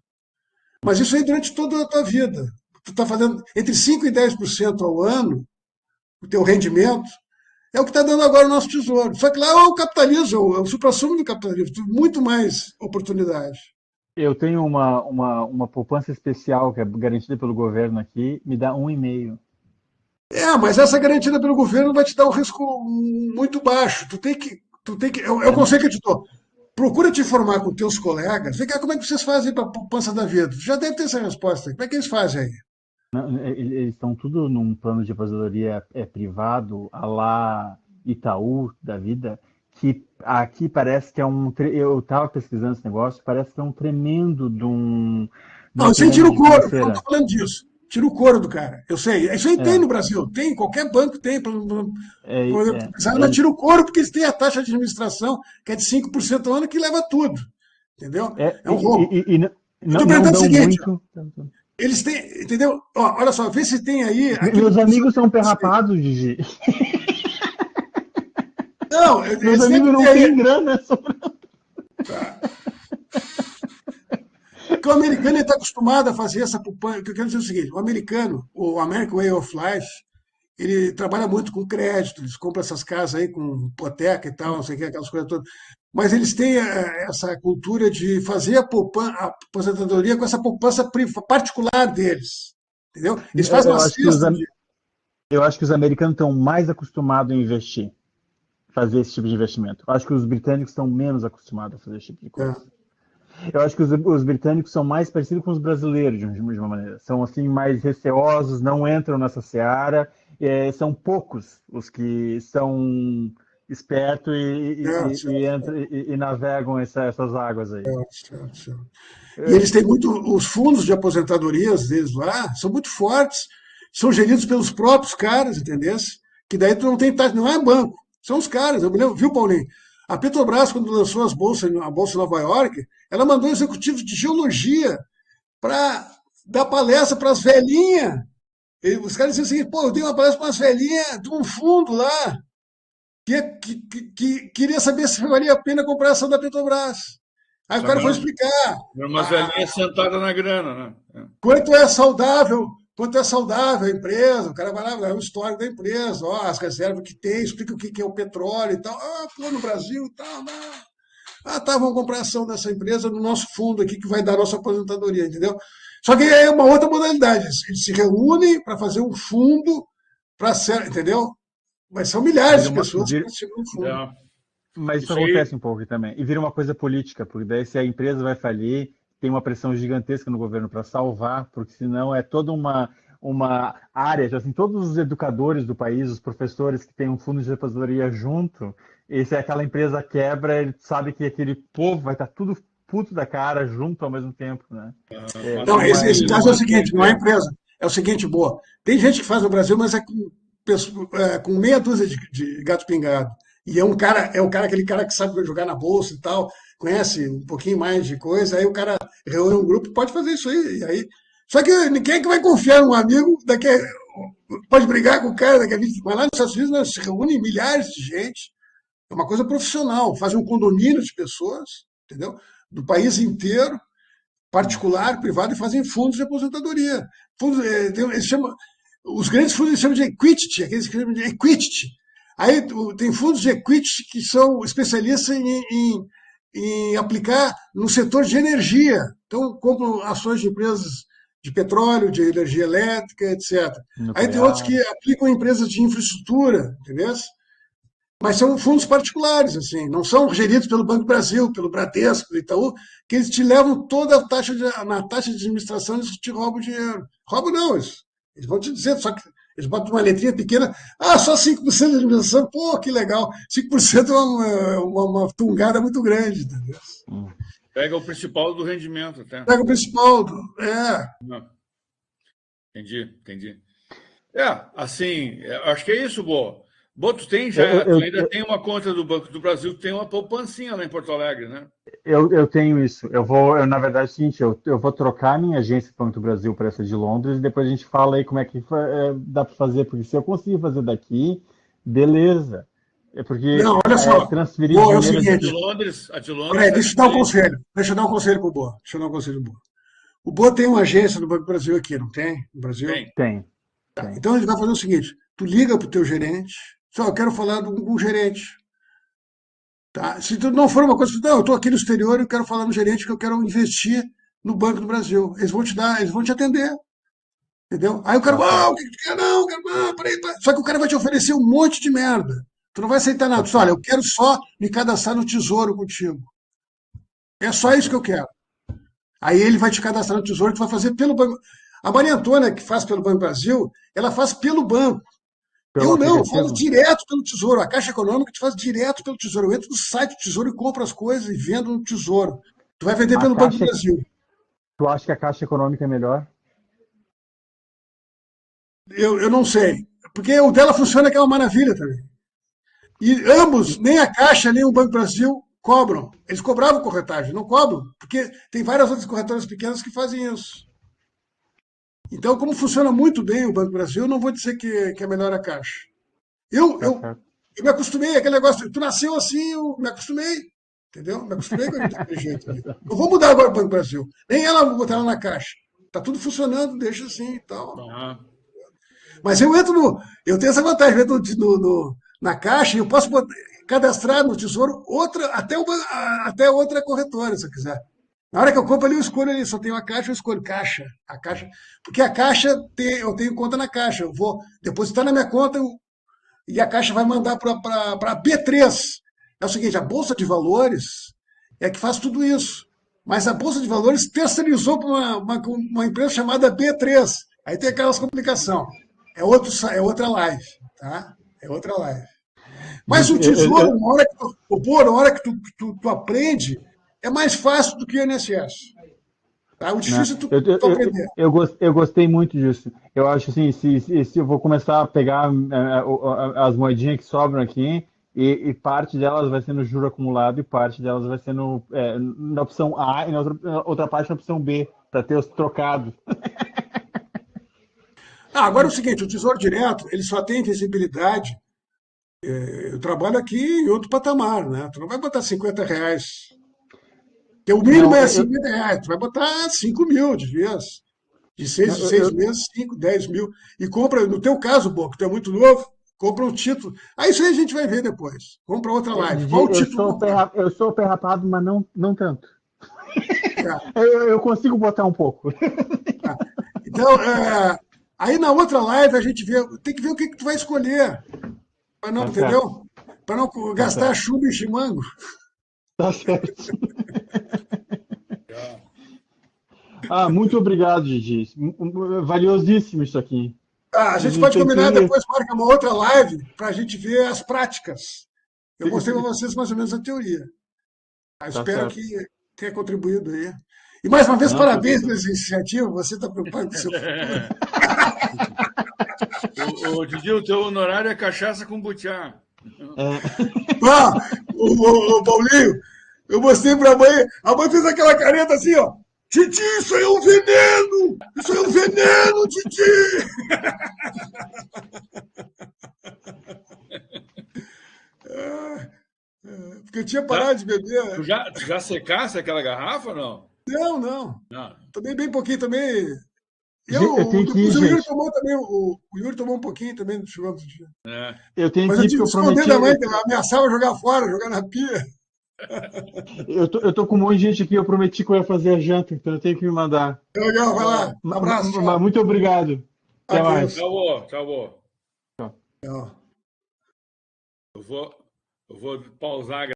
[SPEAKER 1] Mas isso aí durante toda a tua vida. Tu está fazendo entre 5% e 10% ao ano, o teu rendimento, é o que está dando agora o nosso tesouro. Só que lá é o capitalismo, é o suprassumo do capitalismo, muito mais oportunidade.
[SPEAKER 4] Eu tenho uma poupança especial que é garantida pelo governo aqui, me dá 1,5.
[SPEAKER 1] Mas essa garantida pelo governo vai te dar um risco muito baixo. Tu tem que é o conselho que eu te dou. Procura te informar com teus colegas. Vê cá, como é que vocês fazem para a poupança da vida? Tu já deve ter essa resposta. Como é que eles fazem aí?
[SPEAKER 4] Não, eles estão tudo num plano de aposentadoria privado, à la Itaú da vida, que aqui parece que é eu estava pesquisando esse negócio, parece que é um tremendo de um...
[SPEAKER 1] Não, você tira o couro, eu não estou falando disso. Tira o couro do cara. Eu sei. Isso aí tem no Brasil. Tem, qualquer banco tem. Mas tira o couro porque eles têm a taxa de administração, que é de 5% ao ano, que leva tudo. Entendeu?
[SPEAKER 4] É um roubo.
[SPEAKER 1] Estou perguntando o seguinte. Eles têm, entendeu? Olha só, vê se tem aí.
[SPEAKER 4] Meus amigos são perrapados, Gigi.
[SPEAKER 1] Não,
[SPEAKER 4] meus amigos não têm grana sobrando.
[SPEAKER 1] Tá. Porque o americano está acostumado a fazer essa poupança. O que eu quero dizer é o seguinte: o americano, o American Way of Life, ele trabalha muito com crédito, eles compram essas casas aí com hipoteca e tal, não sei o que, aquelas coisas todas. Mas eles têm essa cultura de fazer a aposentadoria com essa poupança particular deles. Entendeu? Eles fazem uma cesta.
[SPEAKER 4] Eu acho que os americanos estão mais acostumados a investir, fazer esse tipo de investimento. Eu acho que os britânicos estão menos acostumados a fazer esse tipo de coisa. Eu acho que os britânicos são mais parecidos com os brasileiros, de uma maneira. São assim mais receosos, não entram nessa seara. São poucos os que são espertos e navegam essas águas aí.
[SPEAKER 1] E eles têm os fundos de aposentadorias deles lá são muito fortes, são geridos pelos próprios caras, entendeu? Que daí tu não tem taxa, não é banco, são os caras. Eu me lembro, viu, Paulinho? A Petrobras, quando lançou a Bolsa de Nova York, ela mandou executivos de geologia para dar palestra para as velhinhas. Os caras diziam assim, pô, eu dei uma palestra para umas velhinhas de um fundo lá, que queria saber se valia a pena comprar ação da Petrobras. Aí o cara foi explicar.
[SPEAKER 2] Umas velhinhas sentadas na grana, né?
[SPEAKER 1] Quanto é saudável quanto é saudável a empresa, o cara vai lá, dá um histórico da empresa, ó, as reservas que tem, explica o que é o petróleo e tal. Ah, pô, no Brasil e tal, não. Ah, tá, vamos comprar ação dessa empresa no nosso fundo aqui que vai dar a nossa aposentadoria, entendeu? Só que é uma outra modalidade. Eles se reúnem para fazer um fundo para ser, entendeu? Mas são milhares de pessoas que participam do fundo.
[SPEAKER 2] É.
[SPEAKER 4] Mas isso acontece um pouco também. E vira uma coisa política, porque daí se a empresa vai falir, tem uma pressão gigantesca no governo para salvar, porque senão é toda uma área, assim, todos os educadores do país, os professores que têm um fundo de aposentadoria junto, e se aquela empresa quebra, ele sabe que aquele povo vai estar tudo puto da cara junto ao mesmo tempo, né?
[SPEAKER 1] Não, esse caso é o seguinte, não é empresa. É o seguinte, boa. Tem gente que faz no Brasil, mas é com meia dúzia de gato pingado. E é um cara, aquele cara que sabe jogar na bolsa e tal, conhece um pouquinho mais de coisa, aí o cara reúne um grupo, pode fazer isso aí. E aí só que ninguém que vai confiar num amigo, pode brigar com o cara daqui a 20. Mas lá nos Estados Unidos nós se reúnem milhares de gente, é uma coisa profissional, fazem um condomínio de pessoas, entendeu? Do país inteiro, particular, privado, e fazem fundos de aposentadoria. Fundos, os grandes fundos eles chamam de equity, aqueles que chamam de equity. Aí tem fundos de equity que são especialistas em aplicar no setor de energia. Então, compram ações de empresas de petróleo, de energia elétrica, etc. Aí tem outros que aplicam em empresas de infraestrutura, entendeu? Mas são fundos particulares, assim, não são geridos pelo Banco do Brasil, pelo Bradesco, pelo Itaú, que eles te levam toda a taxa na taxa de administração, eles te roubam dinheiro. Roubam não, eles vão te dizer, só que eles botam uma letrinha pequena, só 5% de administração, pô, que legal. 5% é uma tungada muito grande, entendeu?
[SPEAKER 2] Pega o principal do rendimento até.
[SPEAKER 1] Pega o principal,
[SPEAKER 2] Não. Entendi. Assim, acho que é isso, Boa. Boa, tu ainda tem uma conta do Banco do Brasil, tem uma poupancinha lá em Porto Alegre, né?
[SPEAKER 4] Eu tenho isso. Na verdade, é o seguinte, eu vou trocar a minha agência do Banco do Brasil para essa de Londres e depois a gente fala aí como é que dá para fazer, porque se eu conseguir fazer daqui, beleza. É porque
[SPEAKER 1] não, olha só,
[SPEAKER 4] transferir
[SPEAKER 1] Boa, é o seguinte,
[SPEAKER 2] a de Londres
[SPEAKER 1] deixa eu dar um conselho pro Boa. O Boa tem uma agência do Banco do Brasil aqui, não tem? No Brasil?
[SPEAKER 4] Tem.
[SPEAKER 1] Tá, então ele vai fazer o seguinte, tu liga pro teu gerente, eu quero falar com um gerente. Tá? Se tu não for uma coisa, não, eu estou aqui no exterior e eu quero falar no gerente que eu quero investir no Banco do Brasil. Eles vão te atender. Entendeu? Aí o cara, o que tu quer? Não, peraí. Só que o cara vai te oferecer um monte de merda. Tu não vai aceitar nada. Olha, eu quero só me cadastrar no Tesouro contigo. É só isso que eu quero. Aí ele vai te cadastrar no Tesouro e tu vai fazer pelo banco. A Maria Antônia, que faz pelo Banco do Brasil, ela faz pelo banco. Eu não, eu falo direto pelo Tesouro. A Caixa Econômica te faz direto pelo Tesouro. Eu entro no site do Tesouro e compro as coisas e vendo no Tesouro. Tu vai vender pelo Banco do Brasil.
[SPEAKER 4] Tu acha que a Caixa Econômica é melhor?
[SPEAKER 1] Eu não sei. Porque o dela funciona que é uma maravilha também. E ambos, nem a Caixa, nem o Banco do Brasil, cobram. Eles cobravam corretagem, não cobram. Porque tem várias outras corretoras pequenas que fazem isso. Então, como funciona muito bem o Banco do Brasil, eu não vou dizer que é melhor a Caixa. Eu me acostumei, aquele negócio, tu nasceu assim, eu me acostumei, entendeu? Me acostumei com aquele jeito ali. Eu vou mudar agora o Banco do Brasil. Nem ela vou botar ela na Caixa. Tá tudo funcionando, deixa assim e tal. Mas eu tenho essa vantagem, eu entro na Caixa e eu posso cadastrar no Tesouro até outra corretora, se eu quiser. Na hora que eu compro ali, eu escolho ali, só tenho a Caixa, eu escolho Caixa. Porque a Caixa, eu tenho conta na Caixa. Eu vou depositar na minha conta e a Caixa vai mandar para a B3. É o seguinte, a Bolsa de Valores é que faz tudo isso. Mas a Bolsa de Valores terceirizou para uma empresa chamada B3. Aí tem aquelas complicações. É outra live, tá? É outra live. Mas o Tesouro, na hora que tu aprende, é mais fácil do que o INSS. Tá? O difícil é tu aprender.
[SPEAKER 4] Eu gostei muito disso. Eu acho assim, se eu vou começar a pegar as moedinhas que sobram aqui, e parte delas vai ser no juro acumulado e parte delas vai ser na opção A e na outra parte na opção B, para ter os trocados.
[SPEAKER 1] Agora é o seguinte, o Tesouro Direto, ele só tem visibilidade. Eu trabalho aqui em outro patamar, né? Tu não vai botar R$50. Porque o mínimo é R$50, tu vai botar 5 mil de vez. De 6 em 6 meses, 5, 10 mil. E compra, no teu caso, Boca, que tu é muito novo, compra um título. Aí isso aí a gente vai ver depois. Vamos para outra live. Qual o título?
[SPEAKER 4] Eu sou pé rapado, mas não tanto.
[SPEAKER 1] É.
[SPEAKER 4] Eu consigo botar um pouco.
[SPEAKER 1] Então, aí na outra live a gente vê, tem que ver o que tu vai escolher. Para não, entendeu? Para não gastar chumbo e chimango.
[SPEAKER 4] Tá certo. Muito obrigado, Didi. Valiosíssimo isso aqui.
[SPEAKER 1] A gente pode combinar depois, marca uma outra live para a gente ver as práticas. Eu mostrei para vocês mais ou menos a teoria. Espero que tenha contribuído aí. E mais uma vez, parabéns pela iniciativa. Você está preocupado com o seu futuro.
[SPEAKER 2] Didi, o teu honorário é cachaça com butiá.
[SPEAKER 1] O Paulinho, eu mostrei para a mãe fez aquela careta assim, ó. Titi, isso aí é um veneno! Isso aí é um veneno, Titi! Porque eu tinha parado de beber.
[SPEAKER 2] Tu já secasse aquela garrafa ou não?
[SPEAKER 1] Não. Também bem pouquinho também.
[SPEAKER 4] Depois
[SPEAKER 1] o Yuri tomou também, o Yuri tomou um pouquinho também do churrasco do dia.
[SPEAKER 4] Eu tenho
[SPEAKER 1] Mas
[SPEAKER 4] que
[SPEAKER 1] eu tive que esconder da mãe, que ela ameaçava jogar fora, jogar na pia.
[SPEAKER 4] Eu tô com um monte de gente aqui, eu prometi que eu ia fazer a janta, então eu tenho que me mandar.
[SPEAKER 1] Legal, vai lá. Um abraço.
[SPEAKER 4] Tchau. Muito obrigado. Até mais.
[SPEAKER 2] Tchau.
[SPEAKER 1] Tchau.
[SPEAKER 2] Eu vou pausar a